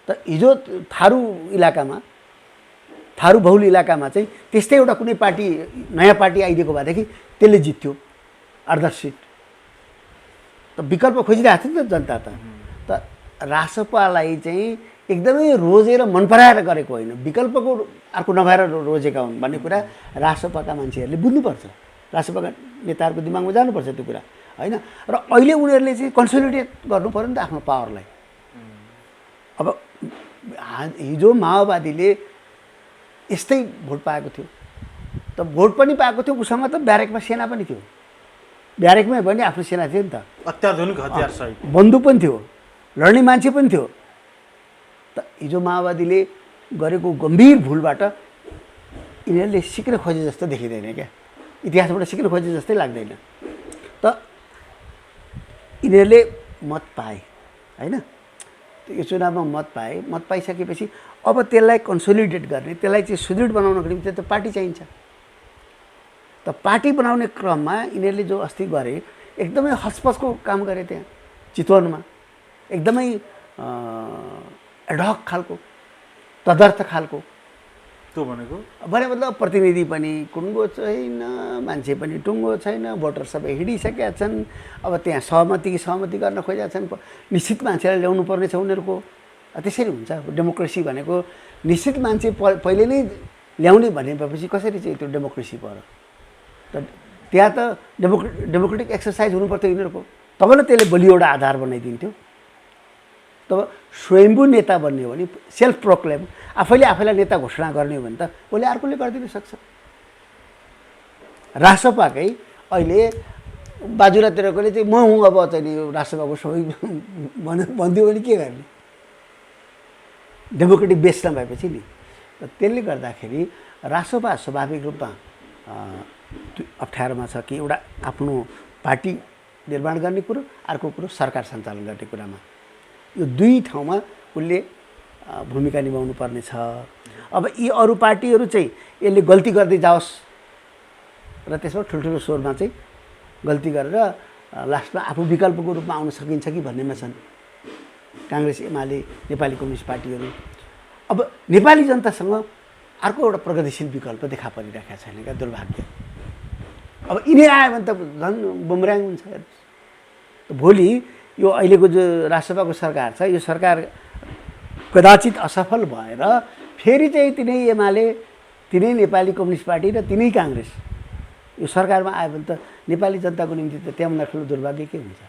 त हिजो थारू इलाकामा, थारू बहुल इलाकामा चाहिँ त्यस्तै एउटा कुनै पार्टी, नयाँ पार्टी आइदिएको भएदेखि त्यसले जित्थ्यो 8-10 सिट। त विकल्प खोजिरहेको थियो नि त जनता त रासपालाई चाहिँ एकदमै रोजेर मन पराएर गरेको होइन, विकल्पको अर्को नभएर रोजेका हुन् भन्ने कुरा रासपाका मान्छेहरूले बुझ्नुपर्छ। रासपाका नेताहरूको दिमागमा जानुपर्छ त्यो कुरा होइन। र अहिले उनीहरूले चाहिँ कन्सोलिडेट गर्नु पऱ्यो नि त आफ्नो पावरलाई। अब हिजो माओवादीले यस्तै भोट पाएको थियो, त भोट पनि पाएको थियो, उसँग त ब्यारेकमा सेना पनि थियो, ब्यारेकमै पनि आफ्नो सेना थियो नि त, अत्याधुनिक हतियार सहित बन्दुक पनि थियो, लड्ने मान्छे पनि थियो। त हिजो माओवादीले गरेको गम्भीर भुलबाट यिनीहरूले सिक्न खोजे जस्तो देखिँदैन क्या, इतिहासबाट सिक्न खोजे जस्तै लाग्दैन। त यिनीहरूले मत पाए होइन, यो चुनावमा मत पाए, मत पाइसकेपछि अब त्यसलाई कन्सोलिडेट गर्ने, त्यसलाई चाहिँ सुदृढ बनाउनको निम्ति त पार्टी चाहिन्छ। त पार्टी बनाउने क्रममा यिनीहरूले जो अस्ति गरे एकदमै हचपचको काम गरे, त्यहाँ चितवनमा एकदमै एडहक खालको, तदर्थ खालको। त्यो भनेको भने मतलब प्रतिनिधि पनि टुङ्गो छैन, मान्छे पनि टुङ्गो छैन, भोटर सबै हिँडिसकेका छन्। अब त्यहाँ सहमति गर्न खोजेका छन्, निश्चित मान्छेलाई ल्याउनु पर्ने छ उनीहरूको। त्यसरी हुन्छ डेमोक्रेसी भनेको, निश्चित मान्छे पहिले नै ल्याउने भनेपछि कसरी चाहिँ त्यो डेमोक्रेसी पर्यो त। त्यहाँ त डेमोक्रेटिक एक्सर्साइज हुनुपर्थ्यो यिनीहरूको, तब न त्यसले बलियो एउटा आधार बनाइदिन्थ्यो। तब स्वयम्भू नेता बन्ने हो भने, सेल्फ प्रोक्लेम, आफैले आफैलाई नेता घोषणा गर्ने हो भने त उसले अर्कोले गरिदिन सक्छ। रासपाकै अहिले बाजुरातिरकोले चाहिँ म हुँ अब चाहिँ नि रासपाको सबै भनिदियो भने के गर्ने, डेमोक्रेटिक बेस नभएपछि नि। र त्यसले गर्दाखेरि रासपा स्वाभाविक रूपमा अप्ठ्यारोमा छ कि एउटा आफ्नो पार्टी निर्माण गर्ने कुरो, अर्को कुरो सरकार सञ्चालन गर्ने कुरामा। यो दुई ठाउँमा उसले भूमिका निभाउनु पर्ने छ। अब यी अरू पार्टीहरू चाहिँ यसले गल्ती गर्दै जाओस् र त्यसमा ठुल्ठुलो स्वरमा चाहिँ गल्ती गरेर लास्टमा आफू विकल्पको रूपमा आउन सकिन्छ कि भन्नेमा छन् काङ्ग्रेस, एमाले, नेपाली कम्युनिस्ट पार्टीहरू। अब नेपाली जनतासँग अर्को एउटा प्रगतिशील विकल्प देखा परिरहेका छैन क्या, दुर्भाग्य। अब यिनी आयो भने त झन् बुमराङ हुन्छ। भोलि यो अहिलेको जो राष्ट्रसभाको सरकार छ, यो सरकार कदाचित असफल भएर फेरि चाहिँ तिनै एमाले, तिनै नेपाली कम्युनिस्ट पार्टी र तिनै काङ्ग्रेस यो सरकारमा आयो भने त नेपाली जनताको निम्ति त त्यहाँभन्दा ठुलो दुर्भाग्य के हुन्छ।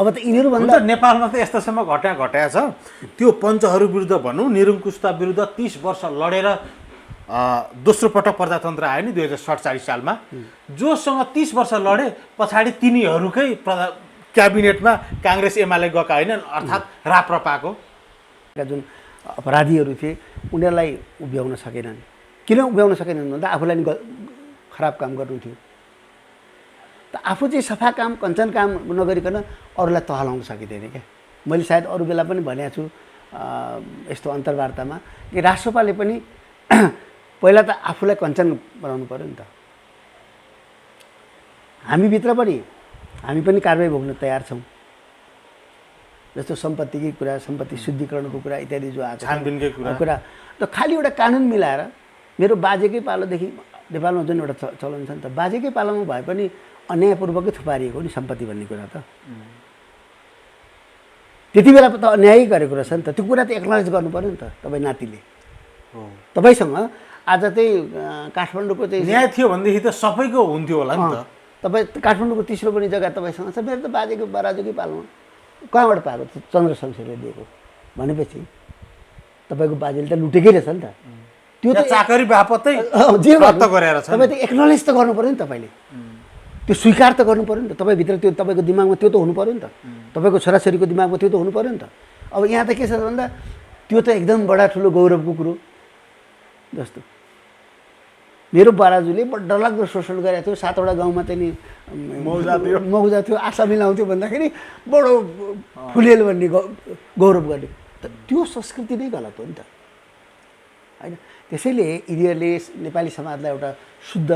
अब त यिनीहरूभन्दा नेपालमा त यस्तोसम्म घटाया छ, त्यो पञ्चहरू विरुद्ध भनौँ, निरङ्कुशता विरुद्ध 30 वर्ष लडेर दोस्रो पटक प्रजातन्त्र आयो नि 2047 सालमा। जोसँग 30 वर्ष लडे पछाडि तिनीहरूकै क्याबिनेटमा काङ्ग्रेस एमाले गएका होइनन्, अर्थात् राप्रपाको जुन अपराधीहरू थिए उनीहरूलाई उभ्याउन सकेनन्। किन उभ्याउन सकेनन् भन्दा आफूलाई नि खराब काम गर्नु थियो। त आफू चाहिँ सफा काम, कञ्चन काम नगरिकन अरूलाई तहलाउन सकिँदैन क्या। मैले सायद अरू बेला पनि भनेको छु यस्तो अन्तर्वार्तामा कि राष्ट्रपाले पनि पहिला त आफूलाई कञ्चन बनाउनु पऱ्यो नि त। हामीभित्र पनि हामी पनि कारबाही भोग्न तयार छौँ। जस्तो सम्पत्तिकै कुरा, सम्पत्ति शुद्धिकरणको कुरा इत्यादि जो आएको छानबिनकै कुरा, त खालि एउटा कानुन मिलाएर मेरो बाजेकै पालोदेखि नेपालमा जुन एउटा चलन छ नि त, बाजेकै पालोमा भए पनि अन्यायपूर्वकै थुपारिएको नि सम्पत्ति भन्ने कुरा त त्यति बेला त अन्याय गरेको रहेछ नि त। त्यो कुरा त एक्नोलेज गर्नु पऱ्यो नि त तपाईँ नातिले। तपाईँसँग आज चाहिँ काठमाडौँको चाहिँ न्याय थियो भनेदेखि त सबैको हुन्थ्यो होला नि त। तपाईँ काठमाडौँको तेस्रो पनि जग्गा तपाईँसँग छ, मेरो त बाजेको बराजुकै पालोमा कहाँबाट पाएको चन्द्र शमशेरले दिएको भनेपछि तपाईँको बाजेले त लुटेकै रहेछ नि त। त्यो त चाकरी बापतै जे प्राप्त गरेर छ। तपाईँ त एक्नोलेज त गर्नु पऱ्यो नि तपाईँले, त्यो स्वीकार त गर्नु पऱ्यो नि त। तपाईँभित्र त्यो तपाईँको दिमागमा त्यो त हुनु पऱ्यो नि त, तपाईँको छोराछोरीको दिमागमा त्यो त हुनु पऱ्यो नि त। अब यहाँ त के छ भन्दा त्यो त एकदम बडा ठुलो गौरवको कुरो जस्तो। मेरो बराजुले बडो डरलाग्दो शोषण गरेको थियो, 7वटा गाउँमा चाहिँ नि मौजा थियो, आशा मिलाउँथ्यो भन्दाखेरि बडो फुलेल भन्ने गौरव गर्ने। त त्यो संस्कृति नै गलत हो नि त होइन। त्यसैले यिनीहरूले नेपाली समाजलाई एउटा शुद्ध,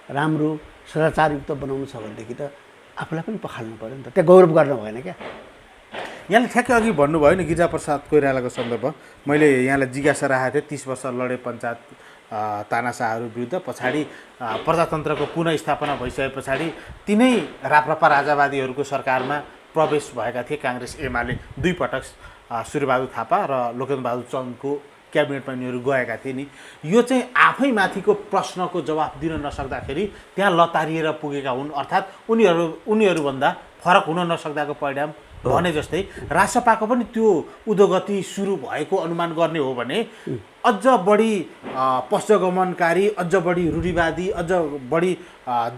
राम्रो, सदाचारयुक्त बनाउनु छ भनेदेखि त आफूलाई पनि पखाल्नु पऱ्यो नि त, त्यहाँ गौरव गर्न भएन क्या। यहाँले ठ्याक्कै अघि भन्नुभयो नि गिरिजाप्रसाद कोइरालाको सन्दर्भ, मैले यहाँलाई जिज्ञासा राखेको थिएँ। 30 वर्ष लडे पञ्चायत तानाशाहहरू विरुद्ध, पछाडि प्रजातन्त्रको पुनःस्थापना भइसके पछाडि तिनै राप्रपा राजावादीहरूको सरकारमा प्रवेश भएका थिए काङ्ग्रेस एमाले। 2 पटक सूर्यबहादुर थापा र लोकेन्द्रबहादुर चन्दको क्याबिनेटमा यिनीहरू गएका थिए नि। यो चाहिँ आफै माथिको प्रश्नको जवाफ दिन नसक्दाखेरि त्यहाँ लतारिएर पुगेका हुन्, अर्थात् उनीहरूभन्दा फरक हुन नसक्दाको परिणाम भने जस्तै रासपाको पनि त्यो उद्योगति सुरु भएको अनुमान गर्ने हो भने अझ बढी पश्चगमनकारी, अझ बढी रूढिवादी, अझ बढी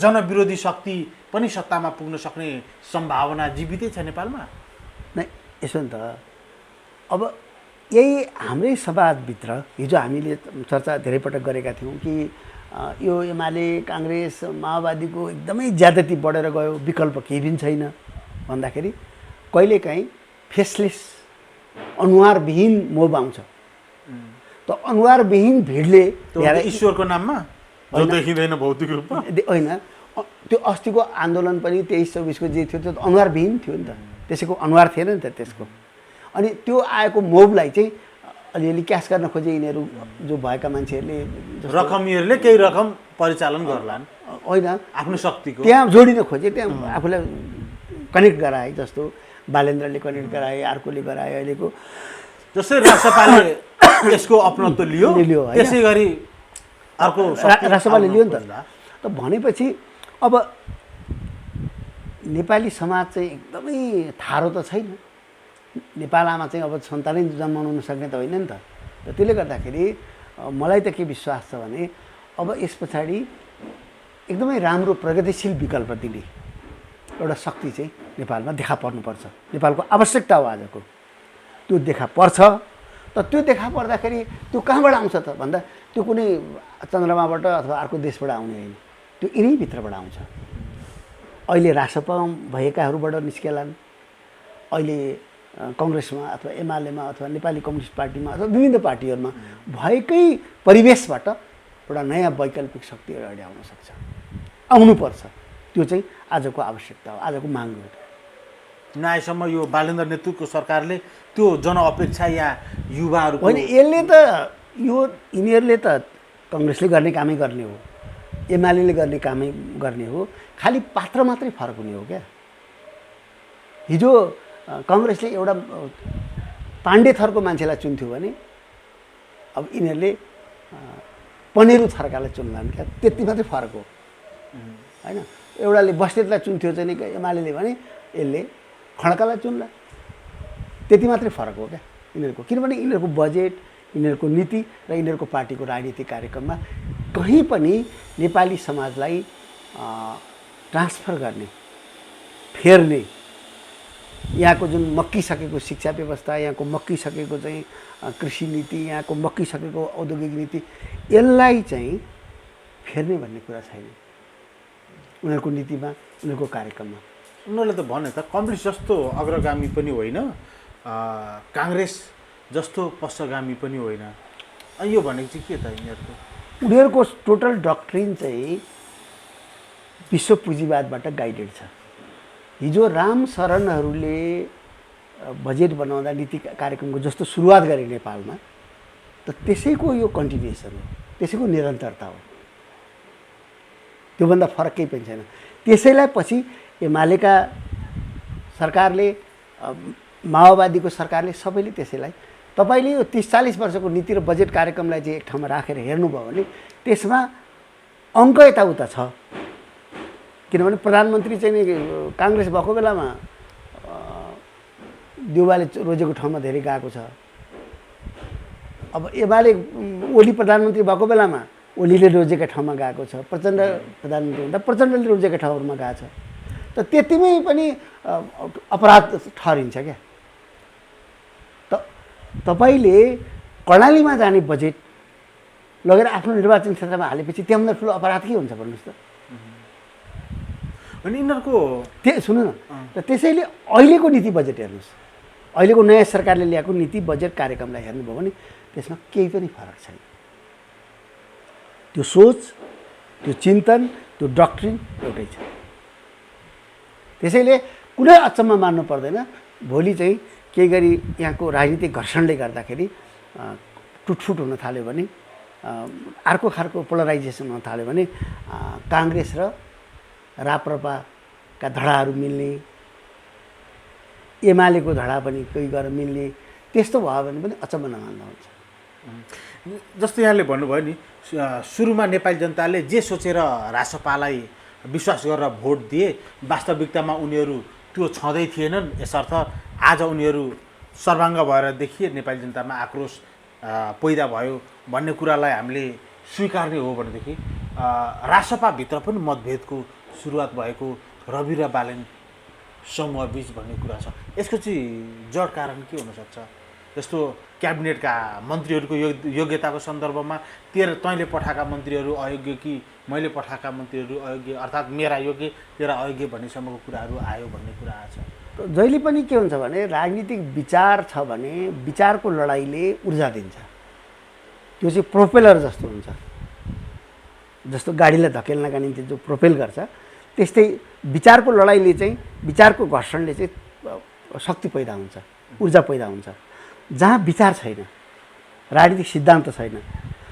जनविरोधी शक्ति पनि सत्तामा पुग्न सक्ने सम्भावना जीवितै छ नेपालमा। नै यसो नि त, अब यही हाम्रै समाजभित्र हिजो हामीले चर्चा धेरै पटक गरेका थियौँ कि यो एमाले, काङ्ग्रेस, माओवादीको एकदमै ज्यादती बढेर गयो, विकल्प केही पनि छैन भन्दाखेरि कहिलेकाहीँ फेसलेस अनुहारविहीन मोब आउँछ। त अनुहारविहीन भिडले ईश्वरको नाममा जो देखिँदैन भौतिक रूपमा होइन, त्यो अस्तिको आन्दोलन पनि 23-24को जे थियो त्यो त अनुहारविहीन थियो नि त, त्यसैको अनुहार थिएन नि त त्यसको। अनि त्यो आएको मोबलाई चाहिँ अलिअलि क्यास गर्न खोजे यिनीहरू जो भएका मान्छेहरूले, रकमीहरूले केही रकम परिचालन गर्लान् होइन, आफ्नो शक्तिको त्यहाँ जोडिन खोजे, त्यहाँ आफूलाई कनेक्ट गराए। जस्तो बालेन्द्रले कनेक्ट गराए, अर्कोले गराए, अहिलेको जस्तै रासपाले यसको अपनत्व लियो, त्यसै गरी अर्को रासपाले लियो नि त। त भनेपछि अब नेपाली समाज चाहिँ एकदमै थारो त छैन, नेपालमा चाहिँ अब सन्तानै जन्माउन नसक्ने त होइन नि त। र त्यसले गर्दाखेरि मलाई त के विश्वास छ भने अब यस पछाडि एकदमै राम्रो प्रगतिशील विकल्प दिने एउटा शक्ति चाहिँ नेपालमा देखा पर्नुपर्छ। नेपालको आवश्यकता हो आजको, त्यो देखा पर्छ। त त्यो देखा पर्दाखेरि त्यो कहाँबाट आउँछ त भन्दा त्यो कुनै चन्द्रमाबाट अथवा अर्को देशबाट आउने होइन, त्यो यिनैभित्रबाट आउँछ। अहिले रासपा भएकाहरूबाट निस्केलान्, अहिले कङ्ग्रेसमा अथवा एमालेमा अथवा नेपाली कम्युनिस्ट पार्टीमा अथवा विभिन्न पार्टीहरूमा भएकै परिवेशबाट एउटा नयाँ वैकल्पिक शक्तिहरू अगाडि आउन सक्छ, आउनुपर्छ। त्यो चाहिँ आजको आवश्यकता हो, आजको माग हो। नआएसम्म यो बालेन्द्र नेतृत्वको सरकारले त्यो जनअपेक्षा या युवाहरू होइन, यसले त यो यिनीहरूले त कङ्ग्रेसले गर्ने कामै गर्ने हो, एमाले गर्ने कामै गर्ने हो, खालि पात्र मात्रै फरक हुने हो क्या। हिजो कङ्ग्रेसले एउटा पाण्डे थरको मान्छेलाई चुन्थ्यो भने अब यिनीहरूले पनेरु थरकालाई चुन्लान् क्या, त्यति मात्रै फरक हो होइन। एउटाले बस्नेतलाई चुन्थ्यो चाहिँ एमाले भने यसले खड्कालाई चुन्ला, त्यति मात्रै फरक हो क्या यिनीहरूको। किनभने यिनीहरूको बजेट, यिनीहरूको नीति र यिनीहरूको पार्टीको राजनीतिक कार्यक्रममा कहीँ पनि नेपाली समाजलाई ट्रान्सफर गर्ने, फेर्ने, यहाँको जुन मक्किसकेको शिक्षा व्यवस्था, यहाँको मक्किसकेको चाहिँ कृषि नीति, यहाँको मक्किसकेको औद्योगिक नीति, यसलाई चाहिँ फेर्ने भन्ने कुरा छैन उनीहरूको नीतिमा, उनीहरूको कार्यक्रममा। उनीहरूले त भने त कम्युनिस्ट जस्तो अग्रगामी पनि होइन, काङ्ग्रेस जस्तो पश्चगामी पनि होइन। यो भनेको चाहिँ के त यिनीहरूको? उनीहरूको टोटल डक्ट्रिन चाहिँ विश्व पुँजीवादबाट गाइडेड छ। हिजो राम शरणहरूले बजेट बनाउँदा नीति कार्यक्रमको जस्तो सुरुवात गरे नेपालमा, त त्यसैको यो कन्टिन्युएसन हो, त्यसैको निरन्तरता हो, त्योभन्दा फरक केही पनि छैन। त्यसैलाई पछि एमालेका सरकारले, माओवादीको सरकारले, सबैले त्यसैलाई, तपाईँले यो 30-40 वर्षको नीति र बजेट कार्यक्रमलाई चाहिँ एक ठाउँमा राखेर हेर्नुभयो भने त्यसमा अङ्क यताउता छ। किनभने प्रधानमन्त्री चाहिँ काङ्ग्रेस भएको बेलामा देउवाले रोजेको ठाउँमा धेरै गएको छ। अब एमाले ओली प्रधानमन्त्री भएको बेलामा ओलीले रोजेका ठाउँमा गएको छ, प्रचण्ड प्रधानमन्त्री हुँदा प्रचण्डले रोजेका ठाउँहरूमा गएको छ। त त्यतिमै पनि अपराध ठहरिन्छ क्या। त तपाईँले कर्णालीमा जाने बजेट लगेर आफ्नो निर्वाचन क्षेत्रमा हालेपछि त्यहाँभन्दा ठुलो अपराध के हुन्छ भन्नुहोस् त। अनि यिनीहरूको सुन्नु न, र त्यसैले अहिलेको नीति बजेट हेर्नुहोस्, अहिलेको नयाँ सरकारले ल्याएको नीति बजेट कार्यक्रमलाई हेर्नुभयो भने त्यसमा केही पनि फरक छैन। त्यो सोच, त्यो चिन्तन, त्यो डक्ट्रिन एउटै छ। त्यसैले कुनै अचम्म मान्नु पर्दैन, भोलि चाहिँ केही गरी यहाँको राजनीतिक घर्षणले गर्दाखेरि टुटफुट हुन थाल्यो भने, अर्को खालको पोलराइजेसन हुन थाल्यो भने काङ्ग्रेस र राप्रपाका धडाहरू मिल्ने, एमालेको धडा पनि कोही गरेर मिल्ने, त्यस्तो भयो भने पनि अचम्म नमान्दा हुन्छ। जस्तो यहाँले भन्नुभयो नि, सुरुमा नेपाली जनताले जे सोचेर रासपालाई विश्वास गरेर भोट दिए, वास्तविकतामा उनीहरू त्यो छँदै थिएनन्। यसर्थ आज उनीहरू सर्वाङ्ग भएर देखिए, नेपाली जनतामा आक्रोश पैदा भयो भन्ने कुरालाई हामीले स्वीकार्ने हो भनेदेखि रासपाभित्र पनि मतभेदको सुरुवात भएको रवि र बालेन समूहबीच भन्ने कुरा छ। यसको चाहिँ जड कारण के हुनसक्छ? जस्तो क्याबिनेटका मन्त्रीहरूको योग्यताको सन्दर्भमा तैँले पठाएका मन्त्रीहरू अयोग्य कि मैले पठाएका मन्त्रीहरू अयोग्य, अर्थात् मेरा योग्य तेरा अयोग्य भन्नेसम्मको कुराहरू आयो भन्ने कुरा आछ। जहिले पनि के हुन्छ भने राजनीतिक विचार छ भने विचारको लडाइँले ऊर्जा दिन्छ। त्यो चाहिँ प्रोपेलर जस्तो हुन्छ। जस्तो गाडीलाई धकेल्नका निम्ति जो प्रोपेल गर्छ, त्यस्तै विचारको लडाइँले चाहिँ, विचारको घर्षणले चाहिँ शक्ति पैदा हुन्छ, ऊर्जा पैदा हुन्छ। जहाँ विचार छैन, राजनीतिक सिद्धान्त छैन,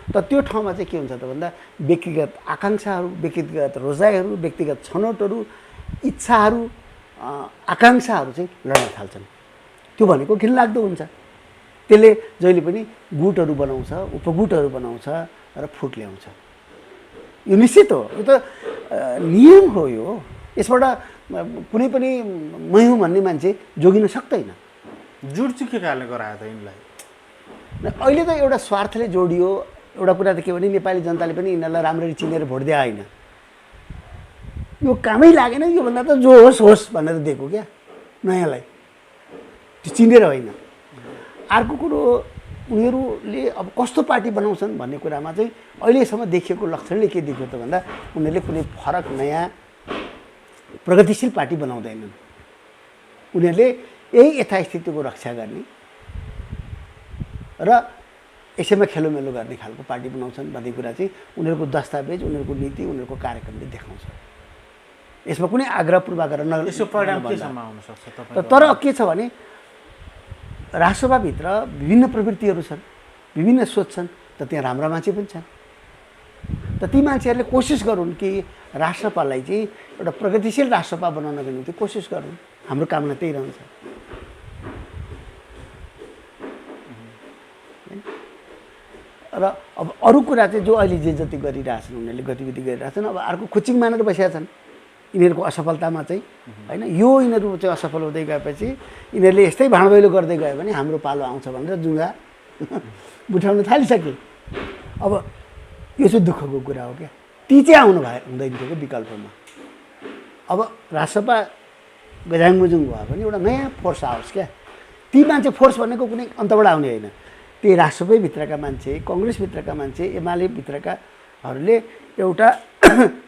त त्यो ठाउँमा चाहिँ के हुन्छ त भन्दा व्यक्तिगत आकाङ्क्षाहरू, व्यक्तिगत रोजाइहरू, व्यक्तिगत छनौटहरू, इच्छाहरू, आकाङ्क्षाहरू चाहिँ लड्न थाल्छन्। त्यो भनेको घिनलाग्दो हुन्छ। त्यसले जहिले पनि गुटहरू बनाउँछ, उपगुटहरू बनाउँछ र फुट ल्याउँछ। यो निश्चित हो, यो त नियम हो। यो यसबाट कुनै पनि मै हुँ भन्ने मान्छे जोगिन सक्दैन। जुट चाहिँ के कारणले गरायो त यिनलाई? अहिले त एउटा स्वार्थले जोडियो। एउटा कुरा त के भने नेपाली जनताले पनि यिनीहरूलाई राम्ररी चिनेर भोट दिए होइन। यो कामै लागेन, योभन्दा त जो होस् होस् भनेर दिएको क्या नयाँलाई, त्यो चिनेर होइन। अर्को कुरो, उनीहरूले अब कस्तो पार्टी बनाउँछन् भन्ने कुरामा चाहिँ अहिलेसम्म देखिएको लक्षणले के देखियो त भन्दा उनीहरूले कुनै फरक नयाँ प्रगतिशील पार्टी बनाउँदैनन्। उनीहरूले यही यथास्थितिको रक्षा गर्ने र यसैमा खेलोमेलो गर्ने खालको पार्टी बनाउँछन् भन्ने कुरा चाहिँ उनीहरूको दस्तावेज, उनीहरूको नीति, उनीहरूको कार्यक्रमले देखाउँछ। यसमा कुनै आग्रह पूर्वाग्रह यसको परिणाम केसम्म आउन सक्छ? तर के छ भने राष्ट्रसभाभित्र विभिन्न प्रवृत्तिहरू छन्, विभिन्न सोच छन्, त त्यहाँ राम्रा मान्छे पनि छन्। त ती मान्छेहरूले कोसिस गरून् कि राष्ट्रपालाई चाहिँ एउटा प्रगतिशील राष्ट्रपा बनाउनको निम्ति कोसिस गरून्। हाम्रो कामना त्यही रहन्छ। र अब अरू कुरा चाहिँ जो अहिले जे जति गरिरहेछन्, उनीहरूले गतिविधि गरिरहेछन्, अब अर्को खुचिङ मानेर बसेका छन् यिनीहरूको असफलतामा चाहिँ, होइन। यो यिनीहरू चाहिँ असफल हुँदै गएपछि यिनीहरूले यस्तै भाँडभैलो गर्दै गयो भने हाम्रो पालो आउँछ भनेर जुङ्गा बुझाउन थालिसके। अब यो चाहिँ दुःखको कुरा हो क्या। ती चाहिँ आउनु हुँदैन थियो कि विकल्पमा। अब राजसभा गजाङमुजुङ भयो भने एउटा नयाँ फोर्स आओस् क्या। ती मान्छे फोर्स भनेको कुनै अन्तबाट आउने होइन, त्यही राष्ट्रसभाभित्रका मान्छे, कङ्ग्रेसभित्रका मान्छे, एमालेभित्रकाहरूले एउटा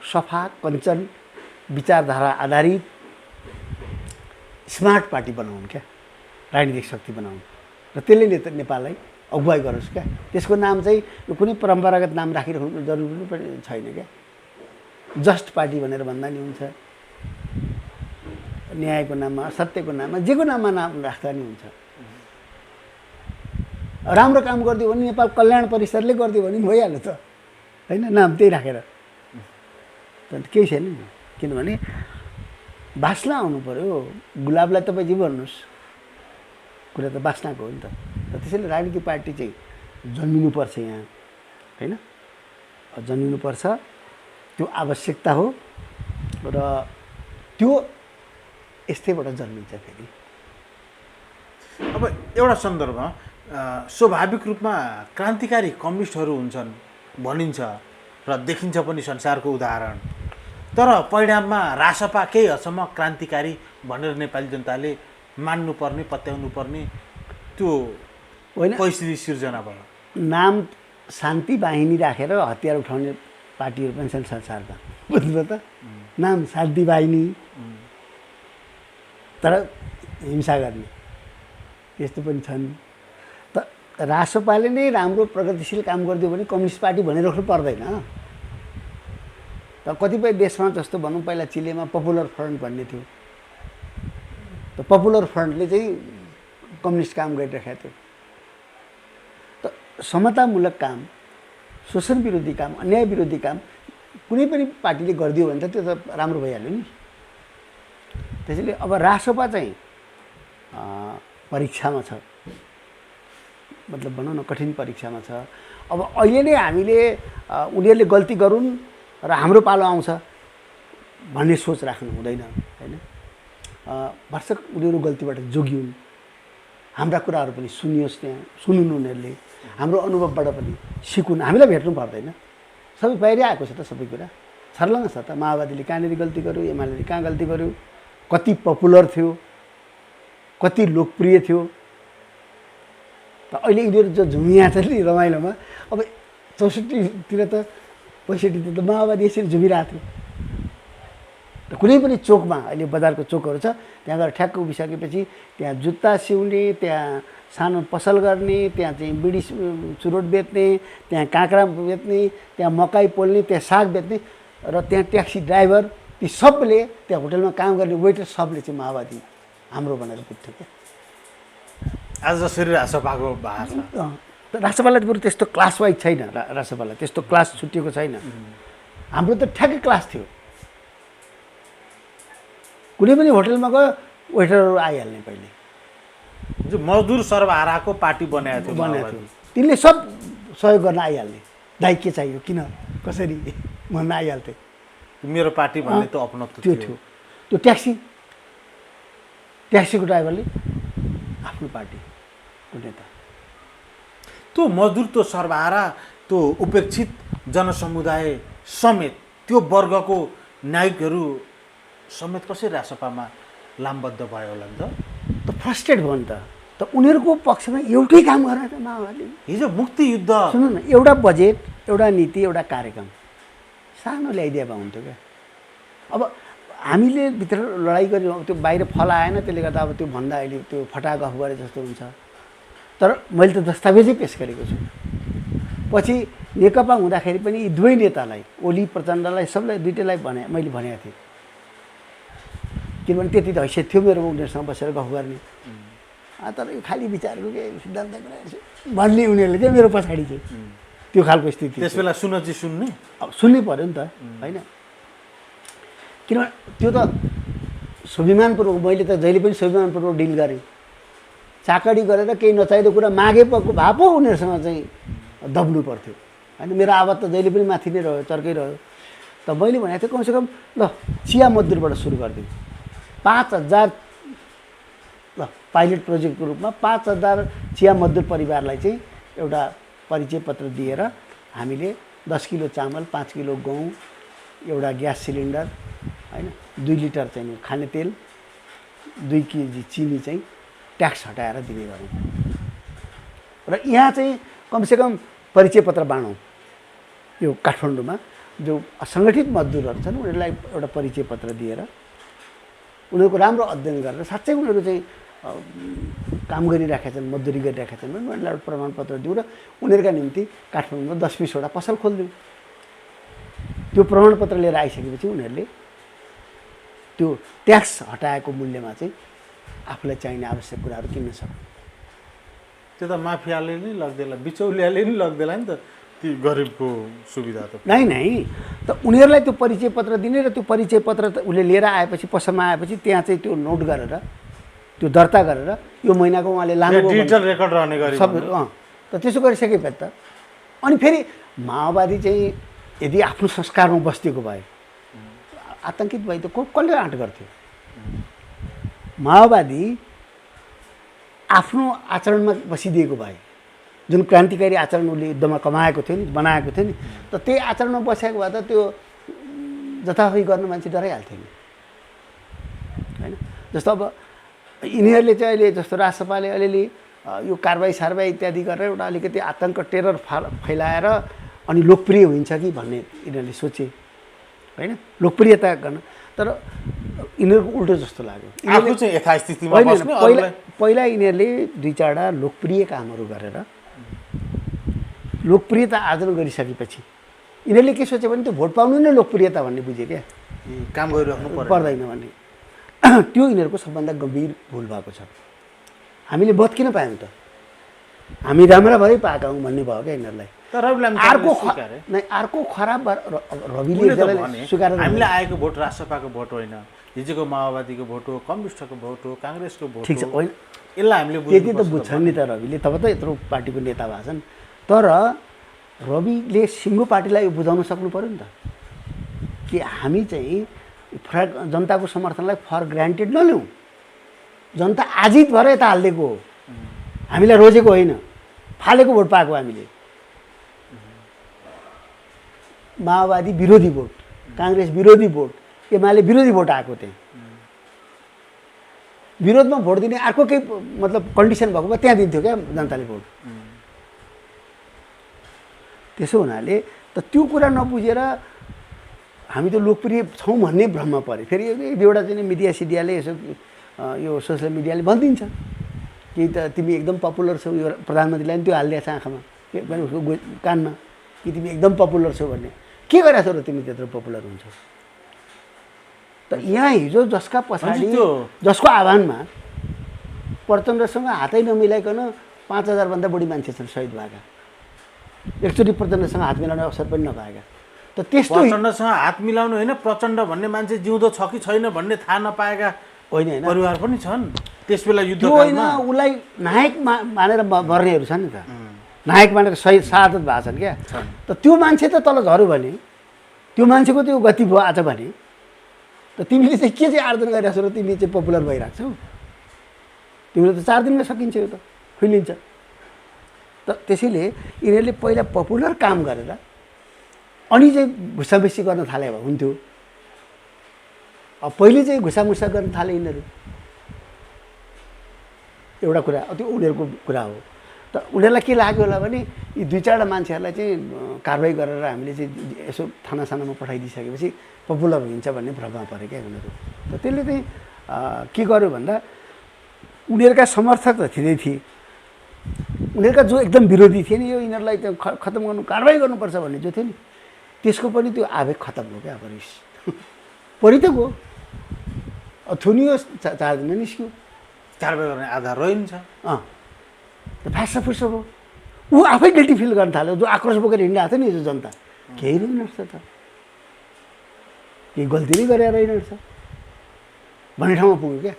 सफा कञ्चन विचारधारा आधारित स्मार्ट पार्टी बनाउन् क्या, राजनीतिक शक्ति बनाउन्, र त्यसले नेपाललाई अगुवाई गरोस् क्या। त्यसको नाम चाहिँ यो कुनै परम्परागत नाम राखिराख्नु जरुरी पनि छैन क्या। जस्ट पार्टी भनेर भन्दा नि हुन्छ, न्यायको नाममा, सत्यको नाममा, जेको नाममा नाम राख्दा नि हुन्छ। राम्रो काम गरिदियो भने नेपाल कल्याण परिषदले गरिदियो भने भइहाल्यो त, होइन। नाम त्यही राखेर त केही छैन नि। किनभने बास्ना आउनु पऱ्यो। गुलाबलाई तपाईँ जे भन्नुहोस्, कुरा त बास्नाको हो नि त। त्यसैले राजनीतिक पार्टी चाहिँ जन्मिनुपर्छ यहाँ, होइन। जन्मिनुपर्छ, त्यो आवश्यकता हो र त्यो यस्तैबाट जन्मिन्छ फेरि। अब एउटा सन्दर्भमा स्वाभाविक रूपमा क्रान्तिकारी कम्युनिस्टहरू हुन्छन् भनिन्छ र देखिन्छ पनि संसारको उदाहरण। तर परिणाममा रासपा केही हदसम्म क्रान्तिकारी भनेर नेपाली जनताले मान्नुपर्ने, पत्याउनु पर्ने त्यो होइन, परिस्थिति सिर्जना भयो। नाम शान्ति बाहिनी राखेर हतियार उठाउने पार्टीहरू पनि छन् संसारमा, बुझ्नुभयो त? नाम शान्ति बाहिनी, तर हिंसा गर्ने यस्तो पनि छन्। त रासपाले नै राम्रो प्रगतिशील काम गरिदियो भने कम्युनिस्ट पार्टी भनिराख्नु पर्दैन। त कतिपय देशमा जस्तो भनौँ पहिला चिलेमा पपुलर फ्रन्ट भन्ने थियो, त पपुलर फ्रन्टले चाहिँ कम्युनिस्ट काम गरिरहेको थियो। त समतामूलक काम, शोषण विरोधी काम, अन्याय विरोधी काम कुनै पनि पार्टीले गरिदियो भने त त्यो त राम्रो भइहाल्यो नि। त्यसैले अब रासपा चाहिँ परीक्षामा छ, मतलब भनौँ न कठिन परीक्षामा छ। अब अहिले नै हामीले उनीहरूले गल्ती गरून् र हाम्रो पालो आउँछ भन्ने सोच राख्नु हुँदैन, होइन? भर्सक उनीहरू गल्तीबाट जोगिउन्, हाम्रा कुराहरू पनि सुनियोस्, त्यहाँ सुनुन् उनीहरूले, हाम्रो अनुभवबाट पनि सिकुन्। हामीलाई भेट्नु पर्दैन, सबै बाहिर आएको छ त सबै कुरा, छर्लङ्ग छ त। माओवादीले कहाँनिर गल्ती गर्यो, एमाले कहाँ गल्ती गर्यो, कति पपुलर थियो, कति लोकप्रिय थियो। त अहिले यिनीहरू जो झुमिया छ नि रमाइलोमा, अब 64तिर त 65तिर त माओवादी यसरी झुमिरहेको थियो। त कुनै पनि चोकमा अहिले बजारको चोकहरू छ, त्यहाँ गएर ठ्याक्क उभिसकेपछि त्यहाँ जुत्ता सिउने, त्यहाँ सानो पसल गर्ने, त्यहाँ चाहिँ बिडी चुरोट बेच्ने, त्यहाँ काँक्रा बेच्ने, त्यहाँ मकै पोल्ने, त्यहाँ साग बेच्ने र त्यहाँ ट्याक्सी ड्राइभर, ती सबले त्यहाँ होटलमा काम गर्ने वेटर सबले चाहिँ माओवादी हाम्रो भनेर पुग्थ्यो क्या। आज जसरी रासपाको भाषा छ, रासपालाई बरु त्यस्तो क्लास वाइज छैन, रासपालाई त्यस्तो क्लास छुट्टिएको छैन। हाम्रो त ठ्याक्कै क्लास थियो। कुनै पनि होटलमा गयो वेटरहरू आइहाल्ने, पहिले जो मजदुर सर्वहाराको पार्टी बनाएको थियो, तिनले सब सहयोग गर्न आइहाल्ने। दाइ के चाहियो, किन, कसरी भन्न आइहाल्थे। मेरो पार्टी भन्ने त अपनत्व त्यो थियो। त्यो ट्याक्सीको ड्राइभरले आफ्नो पार्टीको नेता। त्यो मजदुर, त्यो सर्वहारा, त्यो उपेक्षित जनसमुदाय समेत, त्यो वर्गको नायकहरू समेत कसरी रासपामा लामबद्ध भयो होला नि त? फ्रस्ट्रेट भयो नि त। त उनीहरूको पक्षमा एउटै काम गर्ने त माओवादी। हिजो मुक्ति युद्ध, सुन्नु न, एउटा बजेट, एउटा नीति, एउटा कार्यक्रम सानो ल्याइदिए भए हुन्थ्यो क्या। अब हामीले भित्र लडाइँ गऱ्यौँ, त्यो बाहिर फल आएन, त्यसले गर्दा अब त्यो भन्दा अहिले त्यो फटा गफ गरे जस्तो हुन्छ। तर मैले त दस्तावेजै पेस गरेको छु। पछि नेकपा हुँदाखेरि पनि यी दुवै नेतालाई, ओली प्रचण्डलाई, सबलाई दुइटैलाई मैले भनेको थिएँ, किनभने त्यति त हैसियत थियो मेरो उनीहरूसँग बसेर गफ गर्ने। तर यो खाली विचारहरू के सिद्धान्त भन्ने उनीहरूले चाहिँ मेरो पछाडि चाहिँ त्यो खालको स्थिति। त्यस बेला सुनची सुन्ने, अब सुन्नै पऱ्यो नि त, होइन? किनभने त्यो त स्वाभिमानपूर्वक, मैले त जहिले पनि स्वाभिमानपूर्वक डिल गरेँ। चाकडी गरेर केही नचाहिँदो कुरा मागे भए पो उनीहरूसँग चाहिँ दब्नु पर्थ्यो, होइन? मेरो आवाज त जहिले पनि माथि नै रह्यो, चर्कै रह्यो। त मैले भनेको थिएँ कमसेकम ल चिया मजदुरबाट सुरु गरिदिउँ। 5000 ल पाइलट प्रोजेक्टको रूपमा 5000 चिया मजदुर परिवारलाई चाहिँ एउटा परिचय पत्र दिएर हामीले 10 किलो चामल, 5 किलो गहुँ, एउटा ग्यास सिलिन्डर, होइन, 2 लिटर चाहिँ खाने तेल, 2 केजी चिनी चाहिँ ट्याक्स हटाएर दिने गऱ्यौँ। र यहाँ चाहिँ कमसेकम परिचय पत्र बाँडौँ। यो काठमाडौँमा जो असङ्गठित मजदुरहरू छन् उनीहरूलाई एउटा परिचय पत्र दिएर उनीहरूको राम्रो अध्ययन गरेर साँच्चै उनीहरू चाहिँ काम गरिरहेका छन्, मजदुरी गरिरहेका छन् भने उनीहरूलाई एउटा प्रमाणपत्र दिउँ र उनीहरूका निम्ति काठमाडौँमा 10-20वटा पसल खोलिदिउँ। त्यो प्रमाणपत्र लिएर आइसकेपछि उनीहरूले त्यो ट्याक्स हटाएको मूल्यमा चाहिँ आफूलाई चाहिने आवश्यक कुराहरू किन्न सक्छ। त्यो त माफियाले नै लग्देला, बिचौलियाले नै लग्देला नि त ती गरिबको सुविधा त। नै त उनीहरूलाई त्यो परिचय पत्र दिने र त्यो परिचय पत्र उसले लिएर आएपछि, पसलमा आएपछि त्यहाँ चाहिँ त्यो नोट गरेर, त्यो दर्ता गरेर यो महिनाको उहाँले लानुभयो डिजिटल रेकर्ड रहने गरी सब। त त्यसो गरिसकेपछि त अनि फेरि माओवादी चाहिँ यदि आफ्नो संस्कारमा बस्दिएको भए, आतङ्कित भए त कसले आँट गर्थ्यो? माओवादी आफ्नो आचरणमा बसिदिएको भए, जुन क्रान्तिकारी आचरण उसले युद्धमा कमाएको थियो नि, बनाएको थियो नि, त त्यही आचरणमा बसेको भए त त्यो जथाभावी गर्न मान्छे डराइहाल्थ्यो नि, होइन? जस्तो अब यिनीहरूले चाहिँ अहिले जस्तो राजसपाले अलिअलि यो कारबाही सारबाही इत्यादि गरेर एउटा अलिकति आतङ्क टेरर फैलाएर अनि लोकप्रिय हुन्छ कि भन्ने यिनीहरूले सोचे होइन, लोकप्रियता गर्न। तर यिनीहरूको उल्टो जस्तो लाग्यो। आफू चाहिँ यथास्थितिमा होइन, बस्ने, पहिला यिनीहरूले 2-4वटा लोकप्रिय कामहरू गरेर लोकप्रियता आर्जन गरिसकेपछि यिनीहरूले के सोचे भने त्यो भोट पाउनु नै लोकप्रियता भन्ने बुझे क्या, काम गरिराख्नु पर्दैन भन्ने। त्यो यिनीहरूको सबभन्दा गम्भीर भुल भएको छ। हामीले मत किन पायौँ त, हामी राम्रा भए पाएका हौँ भन्ने भयो क्या यिनीहरूलाई। अर्को खराब रविले स्वीकार, हामीले आएको भोट राष्ट्रपाको भोट होइन, हिजोको माओवादीको भोट हो, कम्युनिस्टको भोट हो, काङ्ग्रेसको भोट ठिक छ, होइन यसलाई हामीले त्यति त बुझ्छन् नि त रविले, तब त यत्रो पार्टीको नेता भएको छन्। तर रविले सिङ्गो पार्टीलाई यो बुझाउन सक्नु पऱ्यो नि त कि हामी चाहिँ जनताको समर्थनलाई फर ग्रान्टेड नलिउँ। जनता आजित भएर यता हालिदिएको हो, हामीलाई रोजेको होइन, फालेको भोट पाएको हामीले। माओवादी विरोधी भोट, काङ्ग्रेस विरोधी भोट, एमाले विरोधी भोट आएको त्यहाँ। विरोधमा भोट दिने अर्को केही मतलब कन्डिसन भएको भए त्यहाँ दिन्थ्यो क्या जनताले भोट। त्यसो हुनाले त त्यो कुरा नबुझेर हामी त लोकप्रिय छौँ भन्ने भ्रममा पऱ्यो। फेरि एक दुईवटा चाहिँ मिडिया सिडियाले यसो यो सोसियल मिडियाले भनिदिन्छ कि त तिमी एकदम पपुलर छौ, यो प्रधानमन्त्रीलाई पनि त्यो हालिदिएछ आँखामा के भने उसको कानमा कि तिमी एकदम पपुलर छौ भन्ने। के गरेको छौ र तिमी त्यत्रो पपुलर हुन्छौ त? यहाँ हिजो जसका पछाडि जसको आह्वानमा प्रचण्डसँग हातै नमिलाइकन 5000भन्दा बढी मान्छे छन् सहिद भएका, एकचोटि प्रचण्डसँग हात मिलाउने अवसर पनि नपाएका। त त्यस्तो प्रचण्डसँग हात मिलाउनु होइन, प्रचण्ड भन्ने मान्छे जिउँदो छ कि छैन भन्ने थाहा नपाएका होइन परिवार पनि छन् त्यस बेला युद्ध होइन। उसलाई नायक मानेर मर्नेहरू छन् नि त, नायक मानेर शहादत भएको छन् क्या। त त्यो मान्छे त तल झऱ्यो भने, त्यो मान्छेको त्यो गति भयो आज भने, त तिमीले चाहिँ के चाहिँ आर्जन गरिरहेको छौ र तिमीले चाहिँ पपुलर भइरहेको छौ? तिमीले त 4 दिनमा सकिन्छ, यो त खुलिन्छ। त त्यसैले यिनीहरूले पहिला पपुलर काम गरेर अनि चाहिँ घुसाबेसी गर्न थाले भए हुन्थ्यो। अब पहिले चाहिँ घुसामुसा गर्न थाले यिनीहरू, एउटा कुरा त्यो उनीहरूको कुरा हो। त उनीहरूलाई के लाग्यो होला भने यी 2-4वटा मान्छेहरूलाई चाहिँ कारवाही गरेर हामीले चाहिँ यसो थानासानामा पठाइदिइसकेपछि पपुलर हुन्छ भन्ने भ्रममा पऱ्यो क्या उनीहरू। त त्यसले चाहिँ के गर्यो भन्दा उनीहरूका समर्थक त थिँदै थिए, उनीहरूका जो एकदम विरोधी थिए नि, यो यिनीहरूलाई चाहिँ खत्तम गर्नु, कारवाही गर्नुपर्छ भन्ने जो थियो नि, त्यसको पनि त्यो आवेग खत्तम हो क्या। अब रिस परितको थुनियो, 4 दिनमा निस्क्यो, कारवाही गर्ने आधार रहन्छ। फ्यास फुस भयो, ऊ आफै गिल्टी फिल गर्न थाल्यो। जो आक्रोश बोकेर हिँडिरहेको थियो नि जो जनता, केही रहेनछ त, केही गल्ती नै गरेर रहेनछ भन्ने ठाउँमा पुग्यो क्या।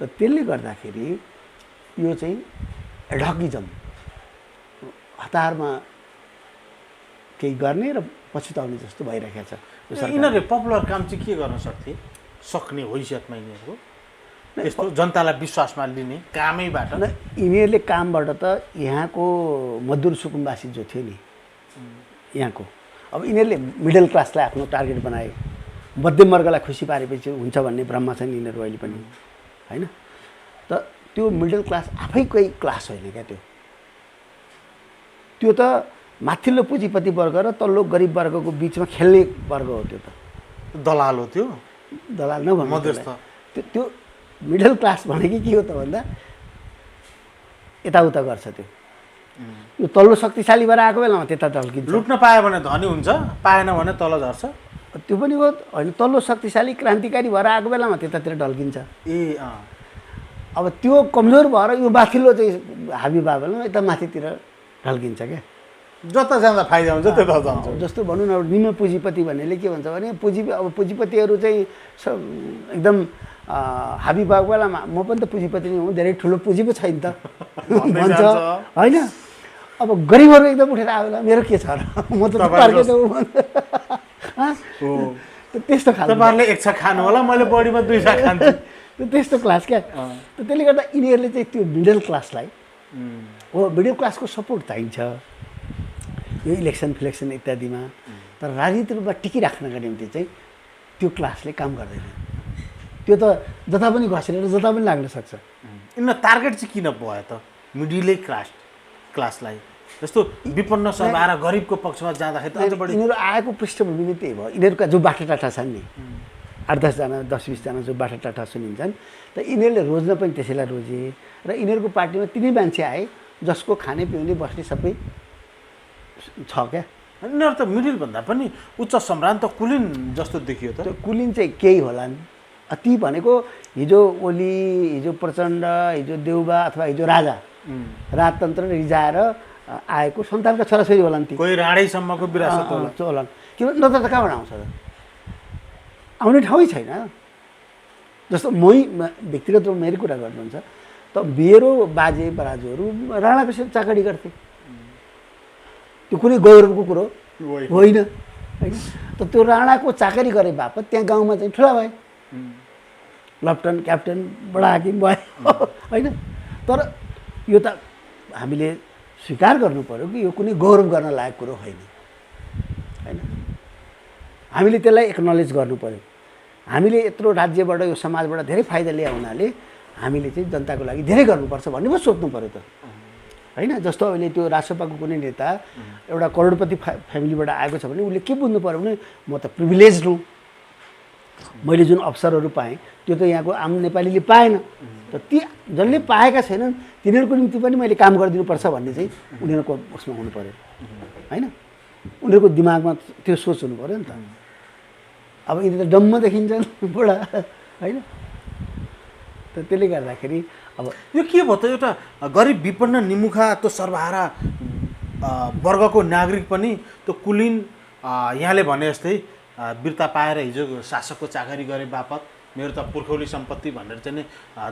त त्यसले गर्दाखेरि यो चाहिँ एडहकिजम, हतारमा केही गर्ने र पछुताउने जस्तो भइरहेको छ। यिनीहरूले पपुलर काम चाहिँ के गर्न सक्ने हैसियतमा यिनीहरूको यस्तो जनतालाई विश्वासमा लिने कामैबाट? यिनीहरूले कामबाट त यहाँको मजदुर सुकुम्बासी जो थियो नि यहाँको, अब यिनीहरूले मिडल क्लासलाई आफ्नो टार्गेट बनाए, मध्यम वर्गलाई खुसी पारेपछि हुन्छ भन्ने भ्रममा छन् यिनीहरू अहिले पनि होइन। त त्यो मिडल क्लास आफै कोही क्लास होइन क्या, त्यो त माथिल्लो पुँजीपति वर्ग र तल्लो गरिब वर्गको बिचमा खेल्ने वर्ग हो। त्यो त दलाल हो, त्यो दलाल नभन्नु, त्यो मिडल क्लास भनेको के हो त भन्दा यताउता गर्छ। त्यो यो तल्लो शक्तिशाली भएर आएको बेलामा त्यता ढल्किन्छ, लुट्न पायो भने धनी हुन्छ, पाएन भने तल झर्छ। त्यो पनि हो होइन, तल्लो शक्तिशाली क्रान्तिकारी भएर आएको बेलामा त्यतातिर ढल्किन्छ। अब त्यो कमजोर भएर यो माथिल्लो चाहिँ हाबी भए बेलामा यता माथितिर ढल्किन्छ क्या। जता जाँदा फाइदा हुन्छ त्यता जान्छ। जस्तो भनौँ न, निम्न पुँजीपति भन्नेले के भन्छ भने अब पुँजीपतिहरू चाहिँ एकदम हाबी भएको बेलामा म पनि त पुँजीपति नै हुँ, धेरै ठुलो पुँजी पो छैन त भन्छ होइन। अब गरिबहरू एकदम उठेर आयो बेला मेरो के छ र, म त त्यस्तो खालको। तपाईँहरूले 1 छाक खानु होला, मैले बढीमा 2 छाक खान्छु, त्यस्तो क्लास क्या। त त्यसले गर्दा यिनीहरूले चाहिँ त्यो मिडल क्लासलाई हो, मिडल क्लासको सपोर्ट चाहिन्छ यो इलेक्सन फिलेक्सन इत्यादिमा। तर राजनीतिक रूपमा टिकिराख्नका निम्ति चाहिँ त्यो क्लासले काम गर्दैन। त्यो त जता पनि घसेर जता पनि लाग्न सक्छ। यिनीहरू टार्गेट चाहिँ किन भयो त? मिडिलै क्लासलाई जस्तो विपन्न सभा र गरिबको पक्षमा जाँदाखेरि त अझ बढी यिनीहरू आएको पृष्ठभूमि नै त्यही भयो। यिनीहरूका जो बाटाटाटा छन् नि 8-10 जना 10-20 जना जो बाटाटाटा सुनिन्छन् त यिनीहरूले रोज्न पनि त्यसैलाई रोजे र यिनीहरूको पार्टीमा तिनै मान्छे आए जसको खाने पिउने बस्ने सबै छ क्या। यिनीहरू त मिडिलभन्दा पनि उच्च सम्रान्त त कुलिन जस्तो देखियो त। त्यो कुलिन चाहिँ केही होलान्। ती भनेको हिजो ओली, हिजो प्रचण्ड, हिजो देउबा अथवा हिजो राजा राजतन्त्र रिजाएर आएको सन्तानका छोराछोरी होलान्। ती कोही राणैसम्मको विरासत होला होलान्। किन नत्र त कहाँबाट आउँछ त? आउने ठाउँै छैन। जस्तो व्यक्तिगत रूपमा मेरो कुरा गर्नुहुन्छ त मेरो बाजे बराजुहरू राणाको चाकरी गर्थे। त्यो कुनै गौरवको कुरो होइन होइन। त त्यो राणाको चाकरी गरे बापत त्यहाँ गाउँमा चाहिँ ठुला भए, लेफ्टन क्याप्टेन बडा हाकिम भए होइन। तर यो त हामीले स्वीकार गर्नु पऱ्यो कि यो कुनै गौरव गर्न लायक कुरो होइन होइन। हामीले त्यसलाई एक्नोलेज गर्नु पऱ्यो। हामीले यत्रो राज्यबाट यो समाजबाट धेरै फाइदा ल्याए हुनाले हामीले चाहिँ जनताको लागि धेरै गर्नुपर्छ भन्ने पो सोच्नु पऱ्यो त होइन। जस्तो अहिले त्यो राष्ट्रसभाको कुनै नेता एउटा करोडपति फ्यामिलीबाट आएको छ भने उसले के बुझ्नु पऱ्यो भने म त प्रिभिलेज हुँ, मैले जुन अवसरहरू पाएँ त्यो त यहाँको आम नेपालीले पाएन। त ती जसले पाएका छैनन् तिनीहरूको निम्ति पनि मैले काम गरिदिनुपर्छ भन्ने चाहिँ उनीहरूको उसमा हुनु पऱ्यो होइन। उनीहरूको दिमागमा त्यो सोच हुनु पऱ्यो नि त। अब यिनी त डम्म देखिन्छन् बुढा होइन। त त्यसले गर्दाखेरि अब यो के भयो त? एउटा गरिब विपन्न निमुखा त्यो सर्वहारा वर्गको नागरिक पनि त्यो कुलिन यहाँले भने जस्तै वीरता पाएर हिजो शासकको चाकरी गरे बापत मेरो त पुर्खौली सम्पत्ति भनेर चाहिँ नि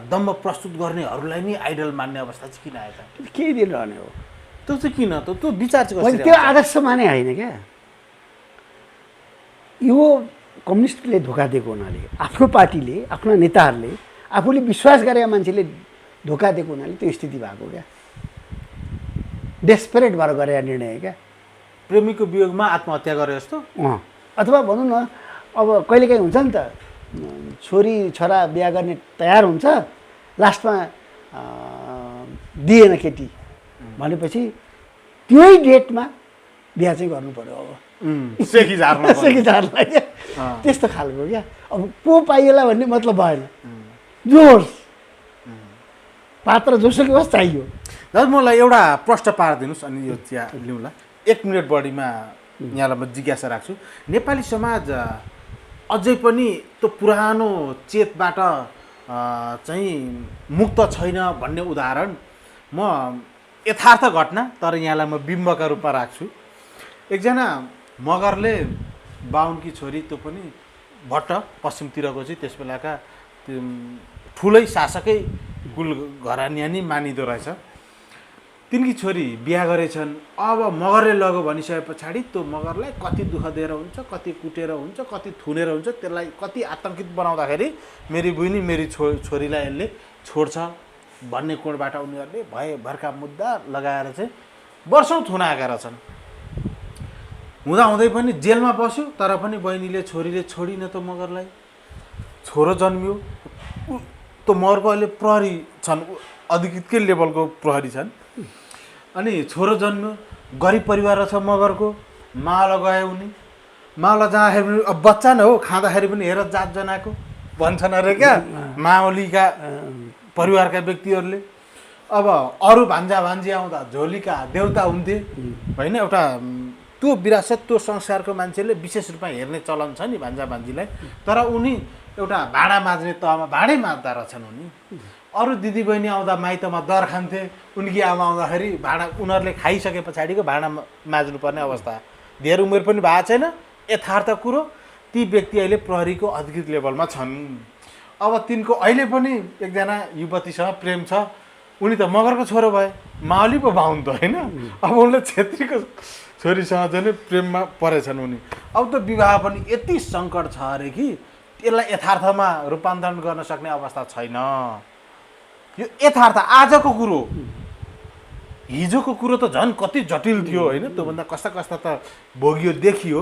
दम्ब प्रस्तुत गर्नेहरूलाई नै आइडल मान्ने अवस्था चाहिँ किन आयो त? केही दिन रहने हो त्यो चाहिँ किन त? त्यो विचार चाहिँ कसरी? त्यो आदर्श माने होइन क्या। यो कम्युनिस्टले धोका दिएको हुनाले, आफ्नो पार्टीले, आफ्ना नेताहरूले, आफूले विश्वास गरेका मान्छेले धोका दिएको हुनाले त्यो स्थिति भएको क्या। डेस्परेट भएर गरेका निर्णय क्या। प्रेमीको वियोगमा आत्महत्या गरे जस्तो अथवा भनौँ न अब कहिलेकाहीँ हुन्छ नि त छोरी छोरा बिहा गर्ने तयार हुन्छ, लास्टमा दिएन केटी भनेपछि त्यही डेटमा बिहा चाहिँ गर्नु पर्यो। अब सेकी झार्नलाई क्या त्यस्तो खालको क्या। अब को पाइएला भन्ने मतलब भएन, जोस् पात्र जोसुकै होस् चाहियो। दाजु मलाई एउटा प्रश्न पारिदिनुहोस् अनि यो चिया लिउँला। 1 मिनट बढीमा यहाँलाई म जिज्ञासा राख्छु। नेपाली समाज अझै पनि त्यो पुरानो चेतबाट चाहिँ मुक्त छैन भन्ने उदाहरण म यथार्थ घटना तर यहाँलाई म बिम्बका रूपमा राख्छु। एकजना मगरले बाहुनकी छोरी, त्यो पनि भट्ट पश्चिमतिरको चाहिँ त्यस बेलाका ठुलै शासकै कुल घरानिया नि मानिदो रहेछ। तिनकी छोरी बिहा गरेछन्। अब मगरले लग्यो भनिसके पछाडि त्यो मगरलाई कति दुःख दिएर हुन्छ, कति कुटेर हुन्छ, कति थुनेर हुन्छ, त्यसलाई कति आतङ्कित बनाउँदाखेरि मेरी बहिनी मेरी छोरीलाई यसले छोड्छ भन्ने कोणबाट उनीहरूले भरका मुद्दा लगाएर चाहिँ वर्षौँ थुनाएका रहेछन्। हुँदाहुँदै पनि जेलमा बस्यो तर पनि बहिनीले छोरीले छोडिन त मगरलाई। छोरो जन्मियो। त्यो मगरको अहिले प्रहरी छन्, अधिकृतकै लेभलको प्रहरी छन्। अनि छोरो जन्म्यो, गरिब परिवार रहेछ मगरको। मावल गए उनी, मावल जाँदाखेरि पनि अब बच्चा नै हो, खाँदाखेरि पनि हेर जात जनाएको भन्छन् अरे क्या मावलीका परिवारका व्यक्तिहरूले। अब अरू भान्जा भान्जी आउँदा झोलीका देउता हुन्थे होइन। एउटा त्यो विरासत त्यो संस्कारको मान्छेले विशेष रूपमा हेर्ने चलन छ नि भान्जा भान्जीलाई। तर उनी एउटा भाँडा माझ्ने तहमा भाँडै माझ्दा रहेछन् उनी। अरू दिदीबहिनी आउँदा माइतमा दर खान्थे, उनकी आमा आउँदाखेरि भाँडा उनीहरूले खाइसके पछाडिको भाँडा माझ्नुपर्ने अवस्था। धेर उमेर पनि भएको छैन, यथार्थ कुरो। ती व्यक्ति अहिले प्रहरीको अधिकृत लेभलमा छन्। अब तिनको अहिले पनि एकजना युवतीसँग प्रेम छ। उनी त मगरको छोरो भए, मावली पो भाउन् त होइन। अब उनले छेत्रीको छोरीसँग चाहिँ प्रेममा परेछन् उनी। अब त विवाह पनि यति सङ्कट छ अरे कि त्यसलाई यथार्थमा रूपान्तरण गर्न सक्ने अवस्था छैन। यो यथार्थ आजको कुरो, हिजोको कुरो त झन् कति जटिल थियो होइन। त्योभन्दा कस्ता कस्ता त भोगियो देखियो।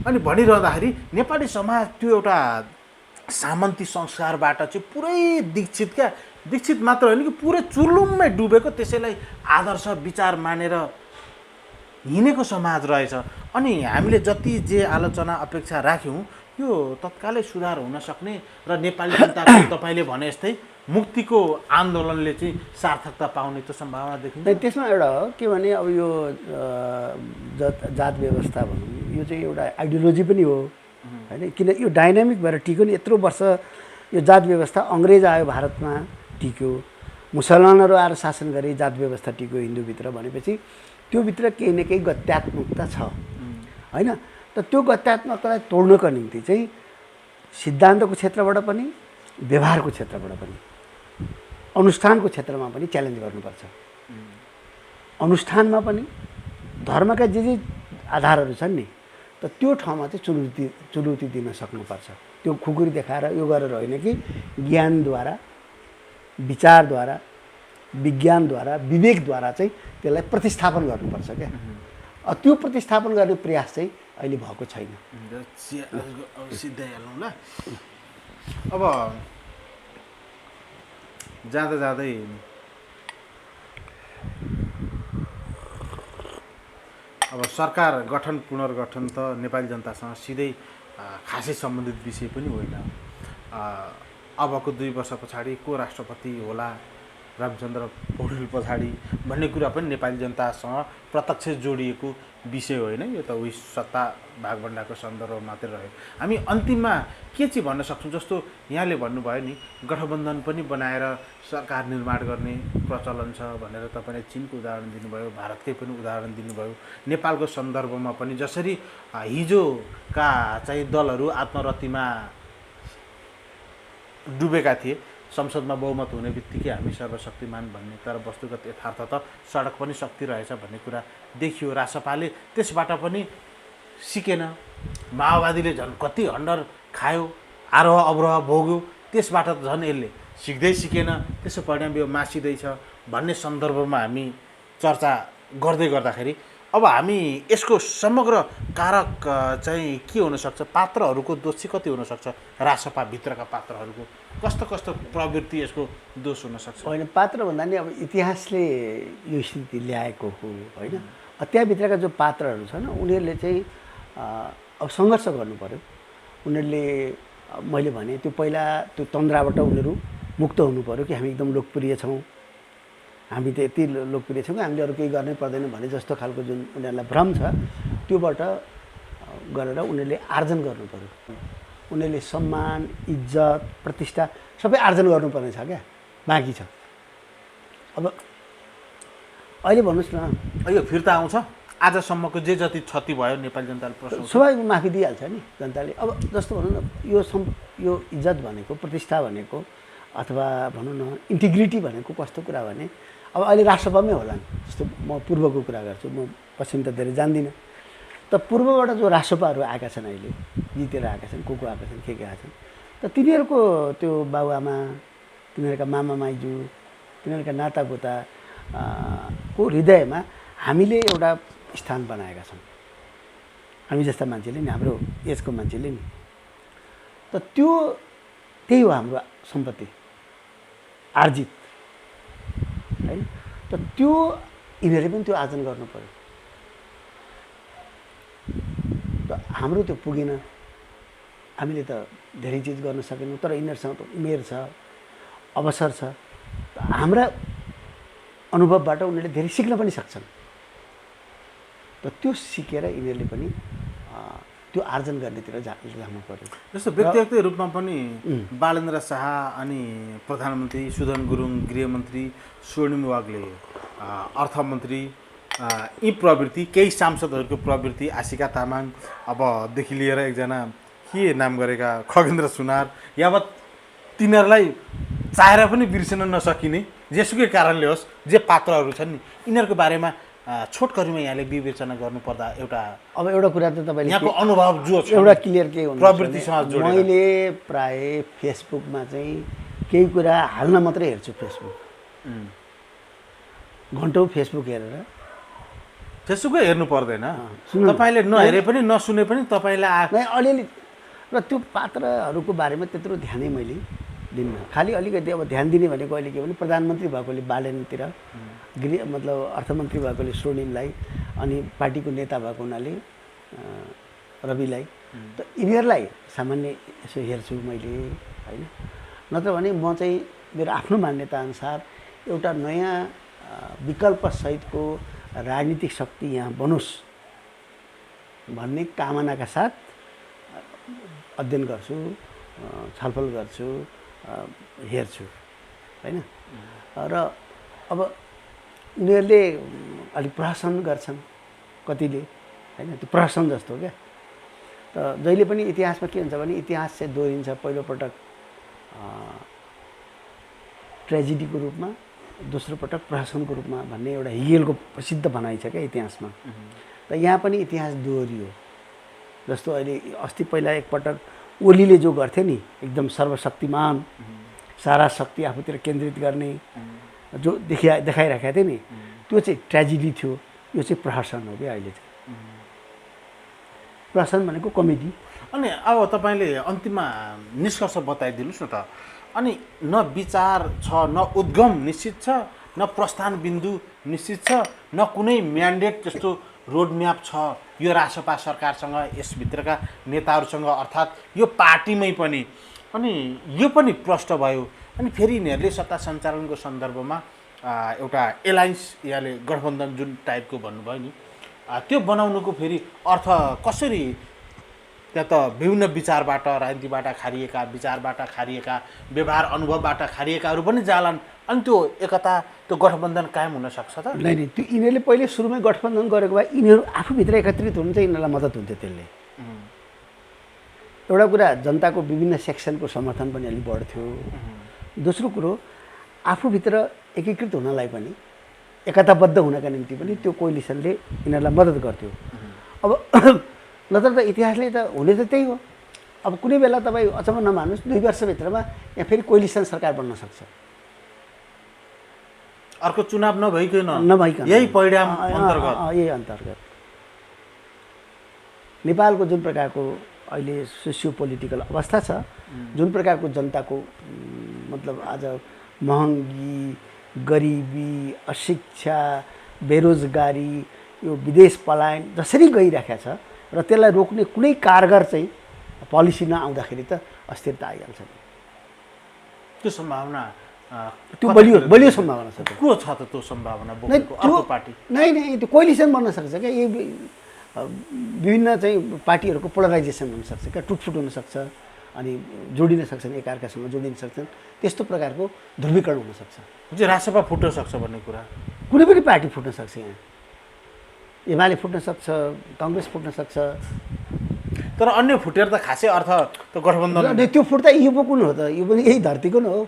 अनि भनिरहँदाखेरि नेपाली समाज त्यो एउटा सामन्ती संस्कारबाट चाहिँ पुरै दीक्षित क्या दीक्षित मात्र होइन कि पुरै चुर्लुममै डुबेको त्यसैलाई आदर्श विचार मानेर हिँडेको समाज रहेछ। अनि हामीले जति जे आलोचना अपेक्षा राख्यौँ यो तत्कालै सुधार हुन सक्ने र नेपाली जनताको तपाईँले भने जस्तै मुक्तिको आन्दोलनले चाहिँ सार्थकता पाउने त सम्भावना देखिन्छ। त्यसमा एउटा हो के भने अब यो जात व्यवस्था भनौँ यो चाहिँ एउटा आइडियोलोजी पनि हो होइन, किन यो डाइनामिक भएर टिक्यो नि। यत्रो वर्ष यो जात व्यवस्था अङ्ग्रेज आयो भारतमा टिक्यो, मुसलमानहरू आएर शासन गरे, जात व्यवस्था टिक्यो हिन्दूभित्र भनेपछि त्योभित्र केही न केही गत्यात्मकता छ होइन। त त्यो गत्यात्मकतालाई तोड्नको निम्ति चाहिँ सिद्धान्तको क्षेत्रबाट पनि व्यवहारको क्षेत्रबाट पनि अनुष्ठानको क्षेत्रमा पनि च्यालेन्ज गर्नुपर्छ। अनुष्ठानमा पनि धर्मका जे जे आधारहरू छन् नि त त्यो ठाउँमा चाहिँ चुनौती दिन सक्नुपर्छ। त्यो खुकुरी देखाएर यो गरेर होइन कि ज्ञानद्वारा, विचारद्वारा, विज्ञानद्वारा, विवेकद्वारा चाहिँ त्यसलाई प्रतिस्थापन गर्नुपर्छ क्या। त्यो प्रतिस्थापन गर्ने प्रयास चाहिँ अहिले भएको छैन। सिद्धाइहालौँ ल। अब जाँदा जाँदै अब सरकार गठन पुनर्गठन त नेपाली जनतासँग सिधै खासै सम्बन्धित विषय पनि होइन। अबको 2 वर्ष पछाडि को राष्ट्रपति होला, रामचन्द्र पौडेल पछाडि भन्ने कुरा पनि नेपाली जनतासँग प्रत्यक्ष जोडिएको विषय होइन। यो त उही सत्ता भागभण्डाको सन्दर्भ मात्रै रह्यो। हामी अन्तिममा के चाहिँ भन्न सक्छौँ, जस्तो यहाँले भन्नुभयो नि गठबन्धन पनि बनाएर सरकार निर्माण गर्ने प्रचलन छ भनेर तपाईँले चीनको उदाहरण दिनुभयो, भारतकै पनि उदाहरण दिनुभयो। नेपालको सन्दर्भमा पनि जसरी हिजोका चाहिँ दलहरू आत्मरतिमा डुबेका थिए, संसदमा बहुमत हुने बित्तिकै हामी सर्वशक्तिमान भन्ने, तर वस्तुगत यथार्थ त सडक पनि शक्ति रहेछ भन्ने कुरा देखियो। रासपाले त्यसबाट पनि सिकेन, माओवादीले झन् कति हन्डर खायो, आरोह अवरोह भोग्यो, त्यसबाट त झन् यसले सिक्दै सिकेन, त्यसो परिणाम यो मासिँदैछ भन्ने सन्दर्भमा हामी चर्चा गर्दै गर्दाखेरि अब हामी यसको समग्र कारक चाहिँ के हुनसक्छ, पात्रहरूको दोष चाहिँ कति हुनसक्छ, रासपाभित्रका पात्रहरूको कस्तो कस्तो प्रवृत्ति यसको दोष हुनसक्छ? होइन, पात्र भन्दा नि अब इतिहासले यो स्थिति ल्याएको हो होइन। त्यहाँभित्रका जो पात्रहरू छन् उनीहरूले चाहिँ अब सङ्घर्ष गर्नु पऱ्यो। उनीहरूले मैले भने त्यो पहिला त्यो तन्द्राबाट उनीहरू मुक्त हुनु पऱ्यो कि हामी एकदम लोकप्रिय छौँ, हामी त यति लोकप्रिय छौँ कि हामीले अरू केही गर्नै पर्दैन भने जस्तो खालको जुन उनीहरूलाई भ्रम छ त्योबाट गरेर उनीहरूले आर्जन गर्नु पऱ्यो। उनीहरूले सम्मान, इज्जत, प्रतिष्ठा सबै आर्जन गर्नुपर्ने छ क्या, बाँकी छ। अब अहिले भन्नुहोस् न, यो फिर्ता आउँछ? आजसम्मको जे जति क्षति भयो नेपाली जनताले प्रश्न स्वाभाविक माफी दिइहाल्छ नि जनताले। अब जस्तो भनौँ न, यो इज्जत भनेको, प्रतिष्ठा भनेको अथवा भनौँ न इन्टिग्रिटी भनेको कस्तो कुरा भने अब अहिले राष्ट्रपतिमै होला नि। जस्तो म पूर्वको कुरा गर्छु, म पश्चिम त धेरै जान्दिनँ। त पूर्वबाट जो राष्ट्रपाहरू आएका छन् अहिले जितेर आएका छन्, को आएका छन्, के आएका छन्, त तिनीहरूको त्यो बाबुआमा, तिनीहरूका मामा माइजू, तिनीहरूका नातागोता को हृदयमा हामीले एउटा स्थान बनाएका छौँ, हामी जस्ता मान्छेले नि, हाम्रो एजको मान्छेले नि। त त्यो त्यही हो हाम्रो सम्पत्ति आर्जित होइन। त त्यो यिनीहरूले पनि त्यो आर्जन गर्नु पऱ्यो। त हाम्रो त्यो पुगेन, हामीले त धेरै चिज गर्न सकेनौँ, तर यिनीहरूसँग त उमेर छ, अवसर छ। त हाम्रा अनुभवबाट उनीहरूले धेरै सिक्न पनि सक्छन्। त त्यो सिकेर यिनीहरूले पनि त्यो आर्जन गर्नेतिर जानु पर्यो। जस्तो व्यक्तिगत रूपमा पनि बालेन्द्र शाह अनि प्रधानमन्त्री सुदन गुरुङ, गृहमन्त्री स्वर्णिम वाग्ले, अर्थमन्त्री, यी प्रवृत्ति, केही सांसदहरूको प्रवृत्ति, आशिका तामाङ, अबदेखि लिएर एकजना के नाम गरेका खगेन्द्र सुनार, यावत तिनीहरूलाई चाहेर पनि बिर्सन नसकिने जेसुकै कारणले होस् जे पात्रहरू छन् नि, यिनीहरूको बारेमा छोटकरीमा यहाँले विवेचना गर्नुपर्दा अब एउटा कुरा त तपाईँले यहाँको अनुभव जो छ एउटा क्लियर के हुन्छ, प्रवृत्तिसँग जोडेर मैले प्राय फेसबुकमा चाहिँ केही कुरा हाल्न मात्रै हेर्छु। फेसबुक घन्टौँ फेसबुक हेरेर फेसबुकै हेर्नु पर्दैन, तपाईँले नहेरे पनि नसुने पनि तपाईँलाई अलिअलि। र त्यो पात्रहरूको बारेमा त्यत्रो ध्यानै मैले दिन्न। खालि अलिकति अब ध्यान दिने भनेको अहिले के भने प्रधानमन्त्री भएकोले बालेनतिर, मतलब अर्थमन्त्री भएकोले स्वर्णिमलाई, अनि पार्टीको नेता भएको हुनाले रविलाई, त यिनीहरूलाई सामान्य यसो हेर्छु मैले होइन। नत्र भने म चाहिँ मेरो आफ्नो मान्यताअनुसार एउटा नयाँ विकल्पसहितको राजनीतिक शक्ति यहाँ बनोस् भन्ने कामनाका साथ अध्ययन गर्छु, छलफल गर्छु, हेर्छु होइन। र अब उनीहरूले अलिक प्रहसन गर्छन् कतिले होइन, त्यो प्रहसन जस्तो क्या। त जहिले पनि इतिहासमा के हुन्छ भने इतिहास चाहिँ दोहोरिन्छ, पहिलोपटक ट्रेजेडीको रूपमा, दोस्रो पटक प्रहसनको रूपमा भन्ने एउटा हिगेलको प्रसिद्ध भनाइ छ क्या इतिहासमा। त यहाँ पनि इतिहास दोहोरियो। जस्तो अहिले अस्ति पहिला एकपटक ओलीले जो गर्थे नि, एकदम सर्वशक्तिमान, सारा शक्ति आफूतिर केन्द्रित गर्ने जो देखाइराखेका थिए नि, त्यो चाहिँ ट्रेजेडी थियो। यो चाहिँ प्रहसन हो क्या अहिले चाहिँ। प्रहसन भनेको कमेडी। अनि अब तपाईँले अन्तिममा निष्कर्ष बताइदिनुहोस् न त। अनि न विचार छ, न उद्गम निश्चित छ, न प्रस्थान बिन्दु निश्चित छ, न कुनै म्यान्डेट जस्तो रोडम्याप छ यो रासपा सरकारसँग, यसभित्रका नेताहरूसँग, अर्थात् यो पार्टीमै पनि। अनि यो पनि प्रष्ट भयो। अनि फेरि यिनीहरूले सत्ता सञ्चालनको सन्दर्भमा एउटा एलायन्स, यहाँले गठबन्धन जुन टाइपको भन्नुभयो नि, त्यो बनाउनुको फेरि अर्थ कसरी? त्यहाँ त विभिन्न विचारबाट, राजनीतिबाट खारिएका, विचारबाट खारिएका, व्यवहार अनुभवबाट खारिएकाहरू पनि जालान्। अनि त्यो एकता, त्यो गठबन्धन कायम हुनसक्छ त? नै, त्यो यिनीहरूले पहिले सुरुमै गठबन्धन गरेको भए यिनीहरू आफूभित्र एकत्रित हुनु चाहिँ यिनीहरूलाई मद्दत हुन्थ्यो। त्यसले एउटा कुरा, जनताको विभिन्न सेक्सनको समर्थन पनि अलिक बढ्थ्यो। दोस्रो कुरो, आफूभित्र एकीकृत हुनलाई पनि, एकताबद्ध हुनका निम्ति पनि त्यो कोलिसनले यिनीहरूलाई मद्दत गर्थ्यो। अब नत्र त इतिहासले त हुने त त्यही हो। अब कुनै बेला तपाईँ अचम्म नमान्नुहोस्, 2 वर्षभित्रमा यहाँ फेरि कोलिसन सरकार बन्न सक्छ। अर्को चुनाव नभइकन यही परिणाम अन्तर्गत, यही अन्तर्गत नेपालको जुन प्रकारको अहिले सोसियो पोलिटिकल अवस्था छ, जुन प्रकारको जनताको मतलब आज महँगी, गरिबी, अशिक्षा, बेरोजगारी, यो विदेश पलायन जसरी गइरहेको छ, र त्यसलाई रोक्ने कुनै कारगर चाहिँ पोलिसी नआउँदाखेरि त अस्थिरता आइहाल्छ। त्यो सम्भावना, त्यो बलियो सम्भावना छ। को छ त त्यो सम्भावना बोकेको अर्को पार्टी? नै, त्यो कोलिसन बन्न सक्छ क्या। यो विभिन्न चाहिँ पार्टीहरूको पोलराइजेसन हुनसक्छ क्या, टुटफुट हुनसक्छ, अनि जोडिन सक्छन्, एकअर्कासँग जोडिन सक्छन्। त्यस्तो प्रकारको ध्रुवीकरण हुनसक्छ। रासपा फुट्न सक्छ भन्ने कुरा? कुनै पनि पार्टी फुट्न सक्छ। यहाँ एमाले फुट्न सक्छ, काङ्ग्रेस फुट्न सक्छ। तर अन्य फुटेर त खासै अर्थ त गठबन्धन, त्यो फुट्दा यो पो कुन हो त? यो पनि यही धरतीको न हो।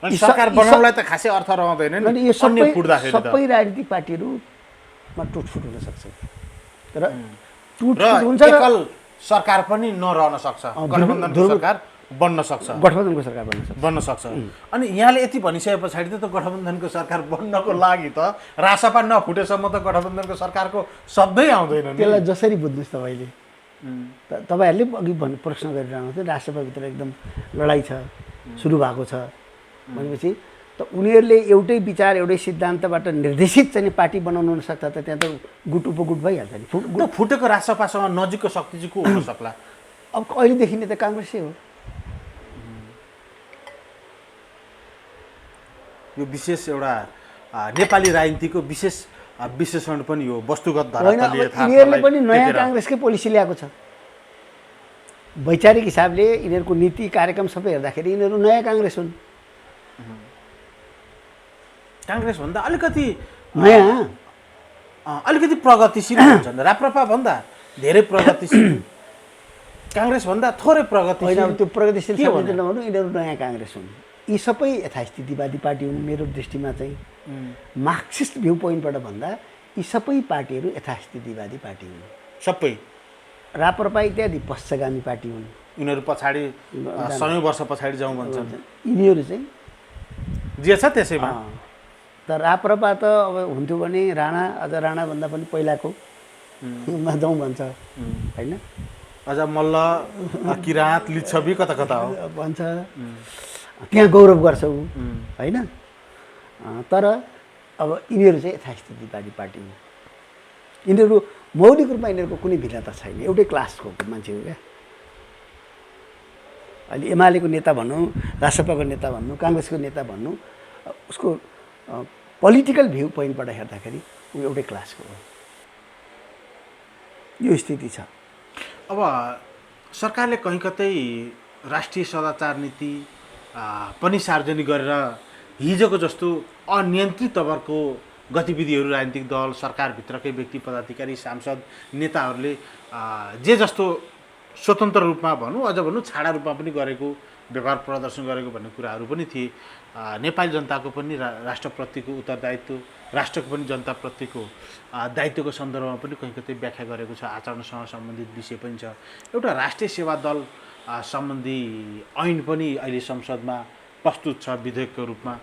अनि सरकार बनाउनलाई त खासै अर्थ रहँदैन नि। यो अन्य फुट्दाखेरि त सबै राजनीतिक पार्टीहरूमा टुटफुट हुन सक्छ। तर टुटफुट हुन्छ, एकल सरकार पनि नरहन सक्छ, गठबन्धनको सरकार बन्न सक्छ। गठबन्धनको सरकार बन्न सक्छ। अनि यहाँले यति भनिसके पछाडि त तपाईँ सरकार बन्नको लागि त रासपा नफुटेसम्म त गठबन्धनको सरकारको शब्दै आउँदैन नि। त्यसलाई जसरी बुझ्नुहोस् तपाईँले, तपाईँहरूले अघि प्रश्न गरिरहनु थियो, रासपाभित्र एकदम लडाइँ छ, सुरु भएको छ भनेपछि त उनीहरूले एउटै विचार, एउटै सिद्धान्तबाट निर्देशित चाहिँ पार्टी बनाउनु नसक्छ त त्यहाँ त गुट उपगुट भइहाल्छ नि। फुटेको रासपासँग नजिकको शक्ति चाहिँ को हुन सक्ला? अब अहिलेदेखि नै त काङ्ग्रेसै हो। यो विशेष एउटा नेपाली राजनीतिको विशेष विश्लेषण पनि हो, वस्तुगत धरातलले यिनीहरूले पनि नयाँ काङ्ग्रेसकै पोलिसी ल्याएको छ। वैचारिक हिसाबले यिनीहरूको नीति कार्यक्रम सबै हेर्दाखेरि यिनीहरू नयाँ काङ्ग्रेस हुन्। काङ्ग्रेसभन्दा अलिकति नयाँ, अलिकति प्रगतिशील हुन्छन्। राप्रपा भन्दा धेरै प्रगतिशील, काङ्ग्रेसभन्दा थोरै प्रगतिशील। होइन, त्यो प्रगतिशील शब्द नभनौँ, यिनीहरू नयाँ काङ्ग्रेस हुन्। यी सबै यथास्थितिवादी पार्टी हुन्। मेरो दृष्टिमा चाहिँ मार्क्सिस्ट भ्यू पोइन्टबाट भन्दा यी सबै पार्टीहरू यथास्थितिवादी पार्टी हुन्। सबै राप्रपा इत्यादि पश्चगामी पार्टी हुन्। यिनीहरू पछाडि 100 वर्ष पछाडि जाउँ भन्छन्। यिनीहरू चाहिँ जे छ त्यसैमा। त राप्रपा त अब हुन्थ्यो भने राणा, अझ राणाभन्दा पनि पहिलाको मा जाउँ भन्छ होइन। अझ मल्ल किराँत लिच्छवी कता कता हो भन्छ त्यहाँ गौरव गर्छ ऊ होइन। तर अब यिनीहरू चाहिँ यथास्थितिवादी पार्टी हो। यिनीहरू मौलिक रूपमा यिनीहरूको कुनै भिन्नता छैन, एउटै क्लासको मान्छे हो क्या। अहिले एमालेको नेता भनौँ, राष्ट्रपाको नेता भनौँ, काङ्ग्रेसको नेता भनौँ, उसको पोलिटिकल भ्यू पोइन्टबाट हेर्दाखेरि ऊ एउटै क्लासको हो। यो स्थिति छ। अब सरकारले कहीँ कतै राष्ट्रिय सदाचार नीति पनि सार्वजनिक गरेर हिजोको जस्तो अनियन्त्रित तवरको गतिविधिहरू राजनीतिक दल, सरकारभित्रकै व्यक्ति, पदाधिकारी, सांसद, नेताहरूले जे जस्तो स्वतन्त्र रूपमा भनौँ, अझ भनौँ छाडा रूपमा पनि गरेको, व्यवहार प्रदर्शन गरेको भन्ने कुराहरू पनि थिए। नेपाली जनताको पनि राष्ट्रप्रतिको उत्तरदायित्व, राष्ट्रको पनि जनताप्रतिको दायित्वको सन्दर्भमा पनि कहीँ कतै व्याख्या गरेको छ। आचरणसँग सम्बन्धित विषय पनि छ। एउटा राष्ट्रिय सेवा दल सम्बन्धी ऐन पनि अहिले संसदमा प्रस्तुत छ विधेयकको रूपमा।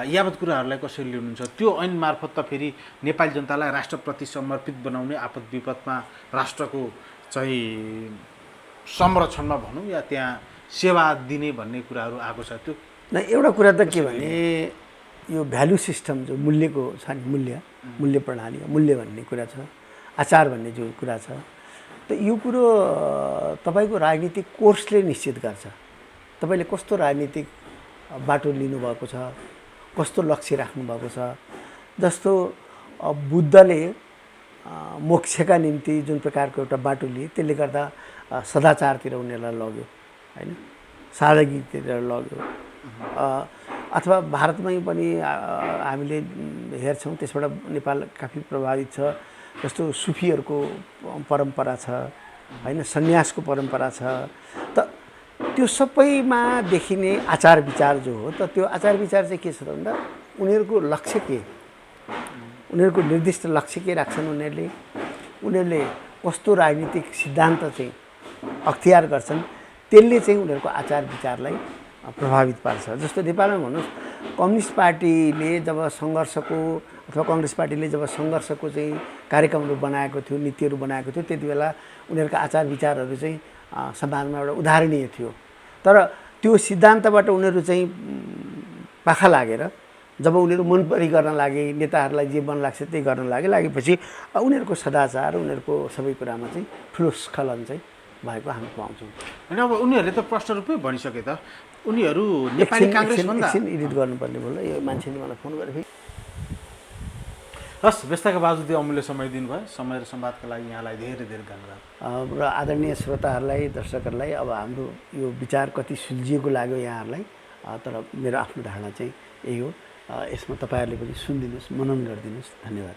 यावत कुराहरूलाई कसरी लिनुहुन्छ? त्यो ऐन मार्फत त फेरि नेपाली जनतालाई राष्ट्रप्रति समर्पित बनाउने, आपद विपदमा राष्ट्रको चाहिँ संरक्षणमा भनौँ या त्यहाँ सेवा दिने भन्ने कुराहरू आएको छ। त्यो न एउटा कुरा त के भने यो भ्यालु सिस्टम जो मूल्यको छ नि, मूल्य प्रणाली, मूल्य भन्ने कुरा छ, आचार भन्ने जो कुरा छ, त यो कुरो तपाईँको राजनीतिक कोर्सले निश्चित गर्छ। तपाईँले कस्तो राजनीतिक बाटो लिनुभएको छ, कस्तो लक्ष्य राख्नुभएको छ। जस्तो बुद्धले मोक्षका निम्ति जुन प्रकारको एउटा बाटो लिए, त्यसले गर्दा सदाचारतिर उनीहरूलाई लग्यो होइन, सादगीतिर लग्यो। अथवा भारतमै पनि हामीले हेर्छौँ, त्यसबाट नेपाल काफी प्रभावित छ। जस्तो सुफीहरूको परम्परा छ होइन, सन्यासको परम्परा छ। त त्यो सबैमा देखिने आचार विचार जो हो, त त्यो आचार विचार चाहिँ के छ त भन्दा उनीहरूको लक्ष्य के, उनीहरूको निर्दिष्ट लक्ष्य के राख्छन् उनीहरूले कस्तो राजनीतिक सिद्धान्त चाहिँ अख्तियार गर्छन्, त्यसले चाहिँ उनीहरूको आचार विचारलाई प्रभावित पार्छ। जस्तो नेपालमा भन्नुहोस्, कम्युनिस्ट पार्टीले जब सङ्घर्षको अथवा कङ्ग्रेस पार्टीले जब सङ्घर्षको चाहिँ कार्यक्रमहरू बनाएको थियो, नीतिहरू बनाएको थियो, त्यति बेला उनीहरूका आचार विचारहरू चाहिँ समाजमा एउटा उदाहरणीय थियो। तर त्यो सिद्धान्तबाट उनीहरू चाहिँ पाखा लागेर जब उनीहरू मनपरी गर्न लागे, नेताहरूलाई जे मन लाग्छ त्यही गर्न लागेपछि उनीहरूको सदाचार, उनीहरूको सबै कुरामा चाहिँ ठुलो स्खलन चाहिँ भएको हामी पाउँछौँ। होइन, अब उनीहरूले त प्रष्ट रूपमै भनिसके त उनीहरू नेपाली काङ्ग्रेसभन्दा एकछिन एडिट गर्नुपर्ने भयो। यो मान्छेले मलाई फोन गरेको थियो। हस्, व्यस्तका बावजुद अमूल्य समय दिनुभयो। समय र संवादका लागि यहाँलाई धेरै धेरै धन्यवाद। र आदरणीय श्रोताहरूलाई, दर्शकहरूलाई अब हाम्रो यो विचार कति सुल्झिएको लाग्यो यहाँहरूलाई, तर मेरो आफ्नो धारणा चाहिँ यही हो। यसमा तपाईँहरूले पनि सुनिदिनुहोस्, मनन गरिदिनुहोस्। धन्यवाद।